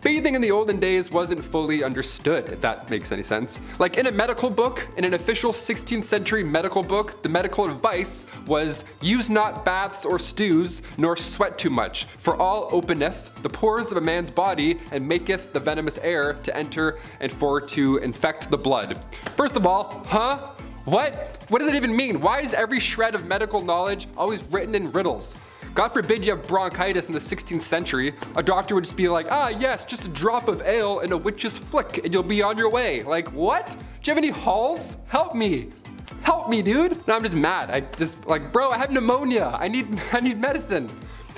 Bathing in the olden days wasn't fully understood, if that makes any sense. Like in a medical book, in an official 16th century medical book, the medical advice was use not baths or stews, nor sweat too much, for all openeth the pores of a man's body and maketh the venomous air to enter and for to infect the blood. First of all, huh? What? What does it even mean? Why is every shred of medical knowledge always written in riddles? God forbid you have bronchitis in the 16th century. A doctor would just be like, ah yes, just a drop of ale and a witch's flick and you'll be on your way. Like, what? Do you have any halls? Help me. Help me, dude. No, I'm just mad. I just like, bro, I have pneumonia. I need medicine.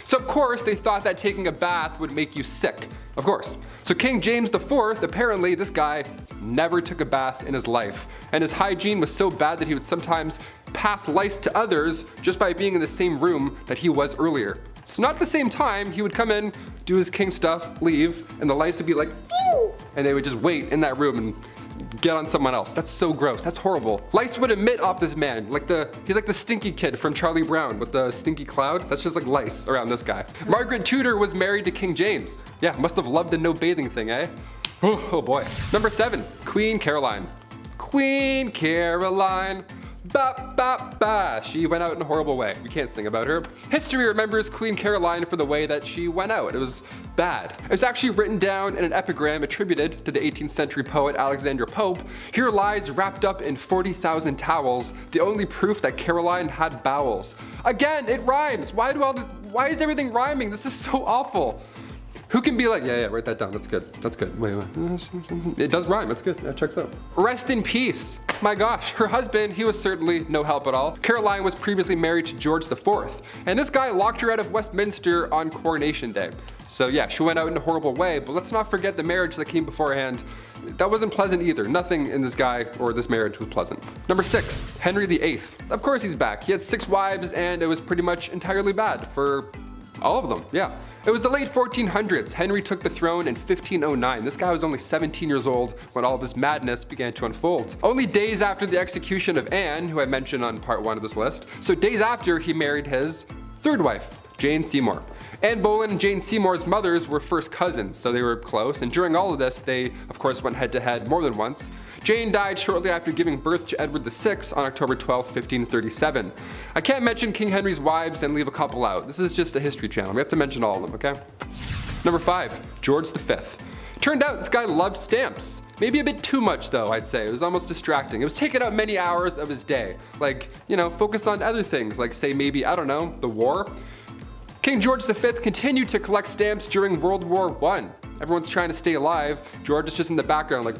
So of course they thought that taking a bath would make you sick. Of course. So King James IV, apparently this guy never took a bath in his life. And his hygiene was so bad that he would sometimes pass lice to others just by being in the same room that he was earlier. So not at the same time, he would come in, do his king stuff, leave, and the lice would be like, pew! And they would just wait in that room and get on someone else. That's so gross. That's horrible. Lice would emit off this man. He's like the stinky kid from Charlie Brown with the stinky cloud. That's just like lice around this guy. Margaret Tudor was married to King James. Yeah, must have loved the no bathing thing, eh? Oh boy. Number 7, Queen Caroline. Queen Caroline. Ba ba ba. She went out in a horrible way. We can't sing about her. History remembers Queen Caroline for the way that she went out. It was bad. It was actually written down in an epigram attributed to the 18th century poet Alexander Pope. Here lies wrapped up in 40,000 towels, the only proof that Caroline had bowels. Again, it rhymes. Why is everything rhyming? This is so awful. Who can be like, yeah, write that down, that's good, that's good. Wait. It does rhyme, that's good, that checks out. Rest in peace. My gosh, her husband, he was certainly no help at all. Caroline was previously married to George IV, and this guy locked her out of Westminster on Coronation Day. So yeah, she went out in a horrible way, but let's not forget the marriage that came beforehand. That wasn't pleasant either. Nothing in this guy or this marriage was pleasant. Number 6, Henry VIII. Of course he's back. He had 6 wives and it was pretty much entirely bad for all of them, yeah. It was the late 1400s. Henry took the throne in 1509. This guy was only 17 years old when all of this madness began to unfold. Only days after the execution of Anne, who I mentioned on part 1 of this list, so days after he married his 3rd wife, Jane Seymour. Anne Boleyn and Jane Seymour's mothers were first cousins, so they were close, and during all of this, they of course went head to head more than once. Jane died shortly after giving birth to Edward VI on October 12, 1537. I can't mention King Henry's wives and leave a couple out. This is just a history channel. We have to mention all of them, okay? Number 5, George V. Turned out this guy loved stamps. Maybe a bit too much though, I'd say. It was almost distracting. It was taking up many hours of his day. Like, focus on other things, like say maybe, I don't know, the war. King George V continued to collect stamps during World War I. Everyone's trying to stay alive. George is just in the background like...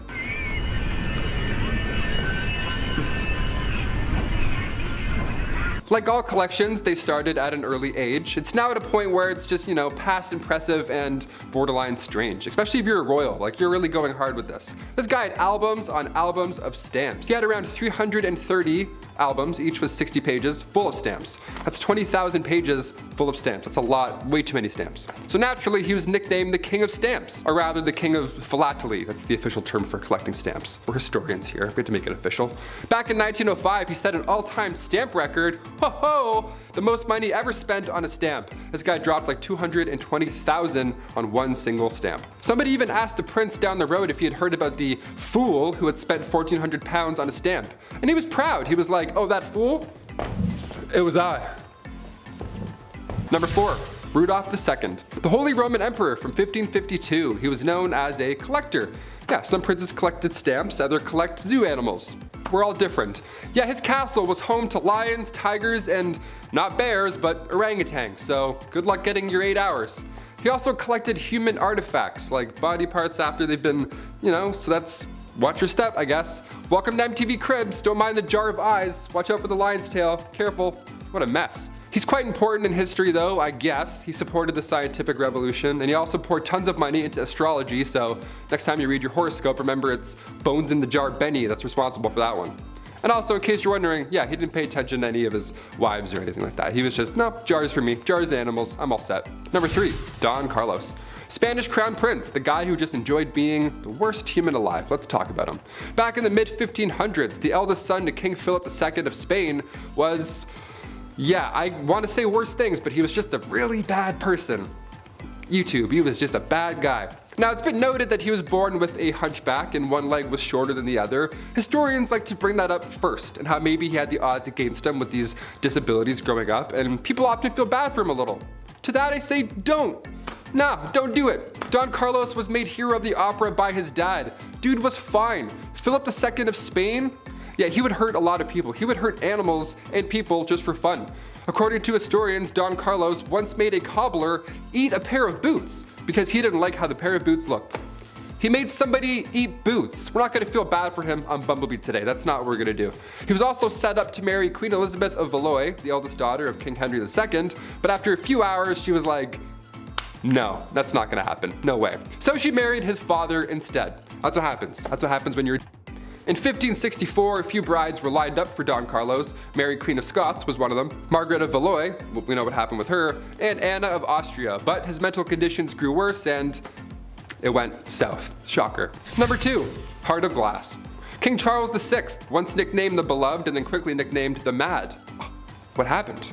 Like all collections, they started at an early age. It's now at a point where it's just, past impressive and borderline strange. Especially if you're a royal, like you're really going hard with this. This guy had albums on albums of stamps. He had around 330 albums, each was 60 pages, full of stamps. That's 20,000 pages full of stamps. That's a lot, way too many stamps. So naturally, he was nicknamed the King of Stamps, or rather the King of Philately. That's the official term for collecting stamps. We're historians here, we have to make it official. Back in 1905, he set an all-time stamp record. Ho-ho! The most money ever spent on a stamp. This guy dropped like 220,000 on one single stamp. Somebody even asked the prince down the road if he had heard about the fool who had spent 1,400 pounds on a stamp. And he was proud. He was like, oh, that fool? It was I. Number 4, Rudolph II. The Holy Roman Emperor from 1552. He was known as a collector. Yeah, some princes collected stamps, others collect zoo animals. We're all different. Yeah, his castle was home to lions, tigers, and not bears, but orangutans, so good luck getting your 8 hours. He also collected human artifacts, like body parts after they've been, so that's watch your step, I guess. Welcome to MTV Cribs, don't mind the jar of eyes, watch out for the lion's tail, careful. What a mess. He's quite important in history though, I guess. He supported the scientific revolution, and he also poured tons of money into astrology, so next time you read your horoscope, remember it's Bones in the Jar Benny that's responsible for that one. And also, in case you're wondering, yeah, he didn't pay attention to any of his wives or anything like that. He was just, no, jars for me, jars animals, I'm all set. Number 3, Don Carlos. Spanish Crown Prince, the guy who just enjoyed being the worst human alive. Let's talk about him. Back in the mid-1500s, the eldest son to King Philip II of Spain was... yeah, I want to say worse things, but he was just a really bad person. YouTube, he was just a bad guy. Now, it's been noted that he was born with a hunchback and one leg was shorter than the other. Historians like to bring that up first, and how maybe he had the odds against him with these disabilities growing up, and people often feel bad for him a little. To that I say, don't. Nah, don't do it. Don Carlos was made hero of the opera by his dad. Dude was fine. Philip II of Spain? Yeah, he would hurt a lot of people. He would hurt animals and people just for fun. According to historians, Don Carlos once made a cobbler eat a pair of boots because he didn't like how the pair of boots looked. He made somebody eat boots. We're not gonna feel bad for him on Bumblebee today. That's not what we're gonna do. He was also set up to marry Queen Elizabeth of Valois, the eldest daughter of King Henry II, but after a few hours, she was like, no, that's not gonna happen. No way. So she married his father instead. That's what happens. That's what happens when you're In 1564, a few brides were lined up for Don Carlos. Mary, Queen of Scots, was one of them. Margaret of Valois, we know what happened with her, and Anna of Austria. But his mental conditions grew worse and it went south. Shocker. Number 2, Heart of Glass. King Charles VI, once nicknamed the Beloved and then quickly nicknamed the Mad. What happened?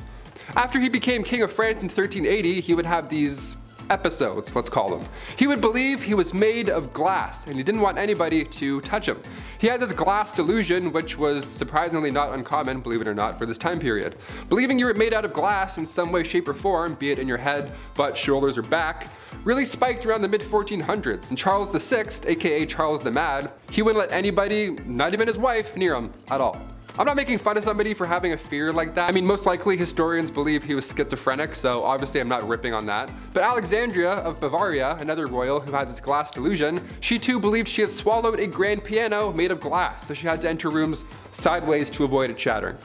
After he became King of France in 1380, he would have these episodes, let's call them. He would believe he was made of glass and he didn't want anybody to touch him. He had this glass delusion, which was surprisingly not uncommon, believe it or not, for this time period. Believing you were made out of glass in some way, shape, or form, be it in your head, butt, shoulders, or back, really spiked around the mid-1400s, and Charles VI, aka Charles the Mad, he wouldn't let anybody, not even his wife, near him at all. I'm not making fun of somebody for having a fear like that. I mean, most likely historians believe he was schizophrenic, so obviously I'm not ripping on that. But Alexandria of Bavaria, another royal who had this glass delusion, she too believed she had swallowed a grand piano made of glass, so she had to enter rooms sideways to avoid it shattering.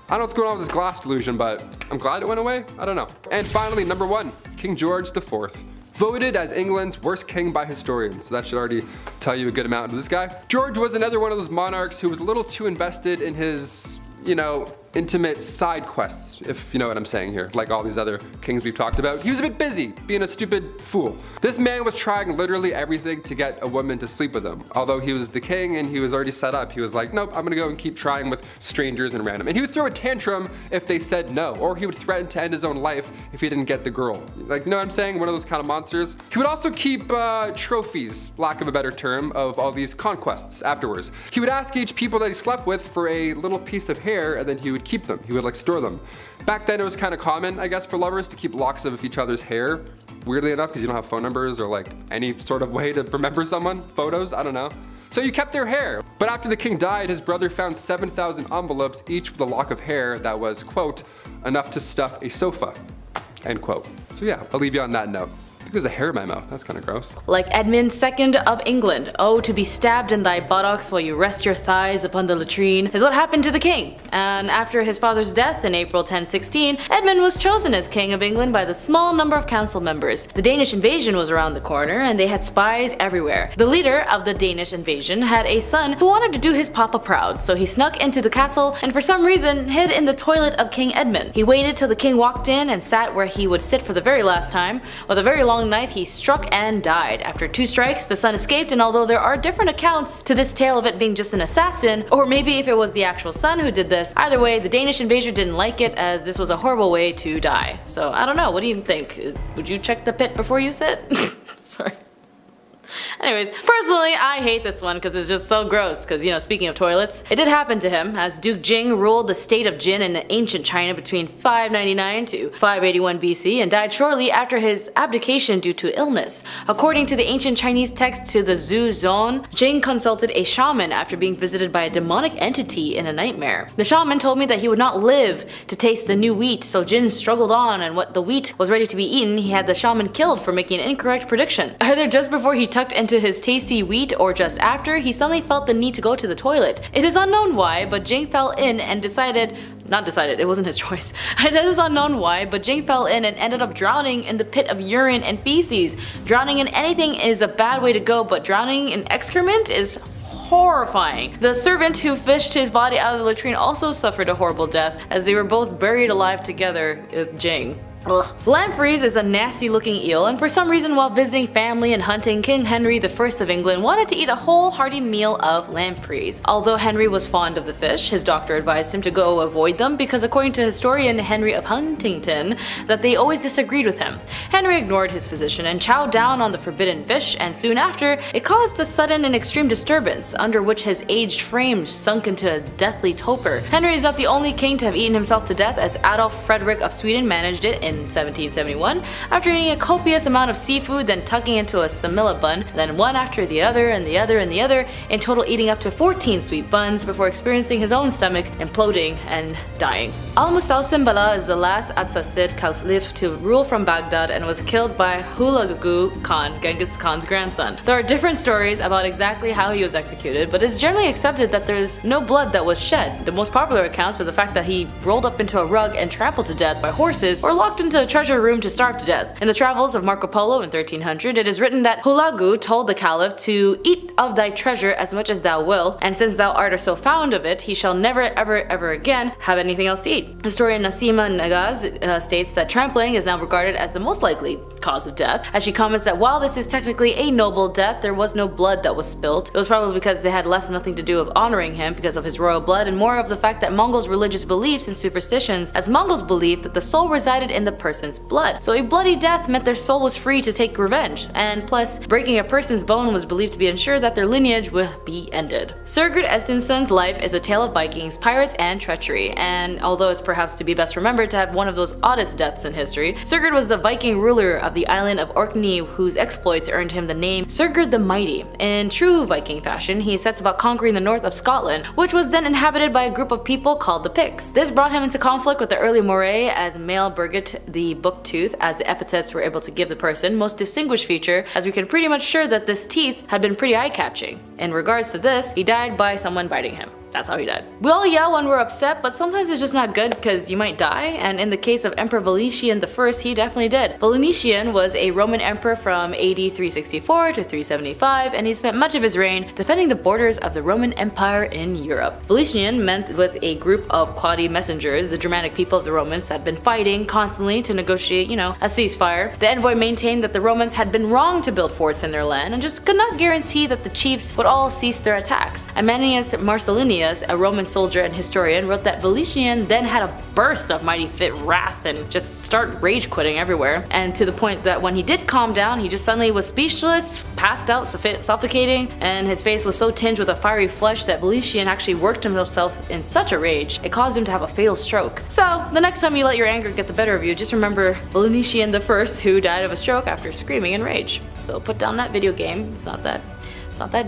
I don't know what's going on with this glass delusion, but I'm glad it went away. I don't know. And finally, number 1, King George IV. Voted as England's worst king by historians, so that should already tell you a good amount of this guy. George was another one of those monarchs who was a little too invested in his, intimate side quests, if you know what I'm saying here, like all these other kings we've talked about. He was a bit busy, being a stupid fool. This man was trying literally everything to get a woman to sleep with him. Although he was the king and he was already set up, he was like, nope, I'm gonna go and keep trying with strangers and random. And he would throw a tantrum if they said no, or he would threaten to end his own life if he didn't get the girl. Like, you know what I'm saying? One of those kind of monsters. He would also keep trophies, lack of a better term, of all these conquests afterwards. He would ask each people that he slept with for a little piece of hair, and then he would keep them. He would store them. Back then it was kind of common, I guess, for lovers to keep locks of each other's hair. Weirdly enough, because you don't have phone numbers or any sort of way to remember someone, photos, I don't know. So you kept their hair. But after the king died, his brother found 7,000 envelopes, each with a lock of hair that was, quote, enough to stuff a sofa, end quote. So yeah, I'll leave you on that note. I think there's a hair in my mouth. That's kind of gross. Like Edmund II of England, oh, to be stabbed in thy buttocks while you rest your thighs upon the latrine is what happened to the king. And after his father's death in April 1016, Edmund was chosen as king of England by the small number of council members. The Danish invasion was around the corner and they had spies everywhere. The leader of the Danish invasion had a son who wanted to do his papa proud, so he snuck into the castle and for some reason hid in the toilet of King Edmund. He waited till the king walked in and sat where he would sit for the very last time. With a very long knife, he struck and died. After 2 strikes, the son escaped, and although there are different accounts to this tale of it being just an assassin, or maybe if it was the actual son who did this, either way, the Danish invader didn't like it as this was a horrible way to die. So I don't know, what do you think? Would you check the pit before you sit? Sorry. Anyways, personally, I hate this one because it's just so gross because, speaking of toilets, it did happen to him as Duke Jing ruled the state of Jin in ancient China between 599 to 581 BC and died shortly after his abdication due to illness. According to the ancient Chinese text to the Zhu Zone, Jing consulted a shaman after being visited by a demonic entity in a nightmare. The shaman told me that he would not live to taste the new wheat, so Jin struggled on, and when the wheat was ready to be eaten, he had the shaman killed for making an incorrect prediction. Either just before he tucked into his tasty wheat or just after, he suddenly felt the need to go to the toilet. It is unknown why, but Jing fell in and it wasn't his choice. It is unknown why, but Jing fell in and ended up drowning in the pit of urine and feces. Drowning in anything is a bad way to go, but drowning in excrement is horrifying. The servant who fished his body out of the latrine also suffered a horrible death as they were both buried alive together with Jing. Ugh. Lampreys is a nasty looking eel, and for some reason while visiting family and hunting, King Henry I of England wanted to eat a whole hearty meal of lampreys. Although Henry was fond of the fish, his doctor advised him to go avoid them because according to historian Henry of Huntington, that they always disagreed with him. Henry ignored his physician and chowed down on the forbidden fish, and soon after, it caused a sudden and extreme disturbance, under which his aged frame sunk into a deathly torpor. Henry is not the only king to have eaten himself to death, as Adolf Frederick of Sweden managed it in 1771 after eating a copious amount of seafood, then tucking into a samilla bun, then one after the other and the other and the other, in total eating up to 14 sweet buns before experiencing his own stomach imploding and dying. Al-Musalsim Bala is the last Abbasid caliph to rule from Baghdad and was killed by Hulagu Khan, Genghis Khan's grandson. There are different stories about exactly how he was executed, but it's generally accepted that there's no blood that was shed. The most popular accounts are the fact that he rolled up into a rug and trampled to death by horses, or locked into a treasure room to starve to death. In the travels of Marco Polo in 1300, it is written that Hulagu told the caliph to eat of thy treasure as much as thou wilt, and since thou art so fond of it, he shall never ever again have anything else to eat. Historian Nasima Nagaz states that trampling is now regarded as the most likely cause of death, as she comments that while this is technically a noble death, there was no blood that was spilt. It was probably because they had less nothing to do of honoring him because of his royal blood, and more of the fact that Mongols' religious beliefs and superstitions, as Mongols believed that the soul resided in the person's blood. So a bloody death meant their soul was free to take revenge, and plus, breaking a person's bone was believed to be ensured that their lineage would be ended. Sigurd Estenson's life is a tale of Vikings, pirates, and treachery, and although it's perhaps to be best remembered to have one of those oddest deaths in history, Sigurd was the Viking ruler of the island of Orkney whose exploits earned him the name Sigurd the Mighty. In true Viking fashion, he sets about conquering the north of Scotland, which was then inhabited by a group of people called the Picts. This brought him into conflict with the early Moray as Male Birgit the Booktooth, as the epithets were able to give the person most distinguished feature, as we can pretty much sure that this teeth had been pretty eye-catching. In regards to this, he died by someone biting him. That's how he died. We all yell when we're upset, but sometimes it's just not good because you might die, and in the case of Emperor Valentinian I, he definitely did. Valentinian was a Roman emperor from AD 364 to 375, and he spent much of his reign defending the borders of the Roman Empire in Europe. Valentinian met with a group of Quadi messengers, the Germanic people of the Romans had been fighting constantly to negotiate, a ceasefire. The envoy maintained that the Romans had been wrong to build forts in their land and just could not guarantee that the chiefs would all cease their attacks. Ammianus Marcellinus, a Roman soldier and historian, wrote that Valentinian then had a burst of mighty fit wrath and just started rage quitting everywhere, and to the point that when he did calm down, he just suddenly was speechless, passed out, suffocating, and his face was so tinged with a fiery flush that Valentinian actually worked himself in such a rage, it caused him to have a fatal stroke. So, the next time you let your anger get the better of you, just remember Valentinian I, who died of a stroke after screaming in rage. So put down that video game, it's not that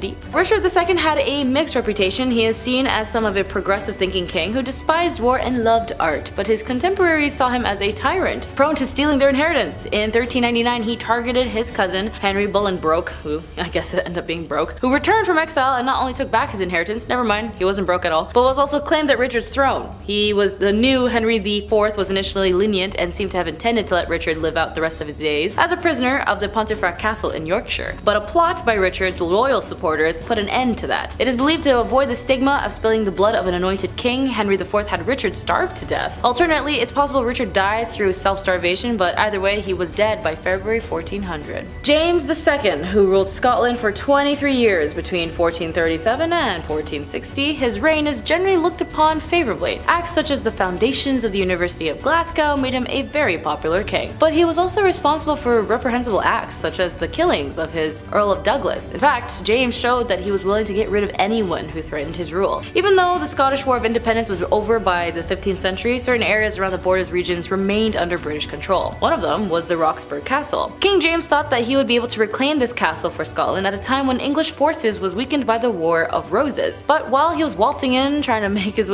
deep. Richard II had a mixed reputation. He is seen as some of a progressive thinking king who despised war and loved art, but his contemporaries saw him as a tyrant, prone to stealing their inheritance. In 1399, he targeted his cousin, Henry Bolingbroke, who I guess ended up being broke, who returned from exile and not only took back his inheritance, never mind, he wasn't broke at all, but was also claimed at Richard's throne. The new Henry IV was initially lenient and seemed to have intended to let Richard live out the rest of his days as a prisoner of the Pontefract Castle in Yorkshire. But a plot by Richard's loyal supporters put an end to that. It is believed to avoid the stigma of spilling the blood of an anointed king, Henry IV had Richard starved to death. Alternately, it's possible Richard died through self-starvation, but either way, he was dead by February 1400. James II, who ruled Scotland for 23 years between 1437 and 1460, his reign is generally looked upon favorably. Acts such as the foundations of the University of Glasgow made him a very popular king. But he was also responsible for reprehensible acts such as the killings of his Earl of Douglas. In fact, James showed that he was willing to get rid of anyone who threatened his rule. Even though the Scottish War of Independence was over by the 15th century, certain areas around the borders regions remained under British control. One of them was the Roxburgh Castle. King James thought that he would be able to reclaim this castle for Scotland at a time when English forces was weakened by the War of Roses. But while he was waltzing in, trying to making his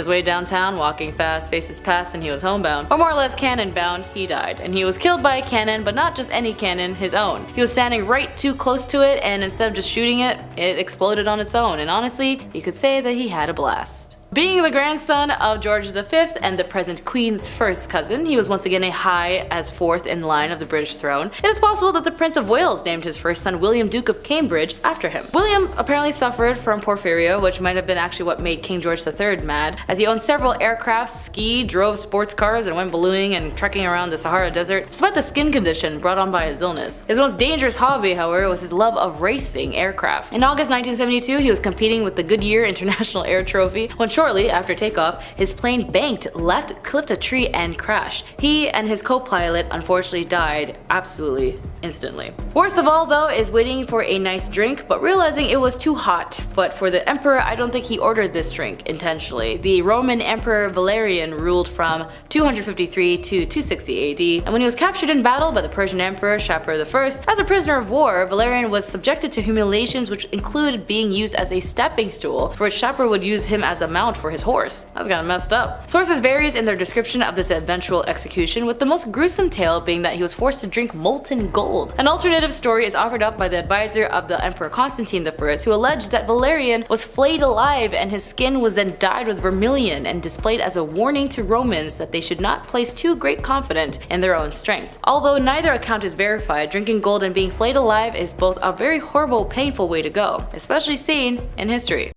way downtown, walking fast, faces past, and he was homebound, or more or less cannon bound, he died. And he was killed by a cannon, but not just any cannon, his own. He was standing right too close to it, and instead of just shooting it, it exploded on its own, and honestly, you could say that he had a blast. Being the grandson of George V and the present Queen's first cousin, he was once again a high as fourth in line of the British throne. It is possible that the Prince of Wales named his first son William, Duke of Cambridge, after him. William apparently suffered from porphyria, which might have been actually what made King George III mad, as he owned several aircraft, skied, drove sports cars, and went ballooning and trekking around the Sahara Desert, despite the skin condition brought on by his illness. His most dangerous hobby, however, was his love of racing aircraft. In August 1972, he was competing with the Goodyear International Air Trophy when shortly after takeoff, his plane banked, left, clipped a tree, and crashed. He and his co-pilot unfortunately died absolutely instantly. Worst of all though is waiting for a nice drink but realizing it was too hot. But for the emperor, I don't think he ordered this drink intentionally. The Roman Emperor Valerian ruled from 253 to 260 AD, and when he was captured in battle by the Persian Emperor Shapur I as a prisoner of war, Valerian was subjected to humiliations which included being used as a stepping stool, for which Shapur would use him as a mount for his horse. That's kinda messed up. Sources varies in their description of this eventual execution, with the most gruesome tale being that he was forced to drink molten gold. An alternative story is offered up by the advisor of the Emperor Constantine I, who alleged that Valerian was flayed alive and his skin was then dyed with vermilion and displayed as a warning to Romans that they should not place too great confidence in their own strength. Although neither account is verified, drinking gold and being flayed alive is both a very horrible, painful way to go, especially seen in history.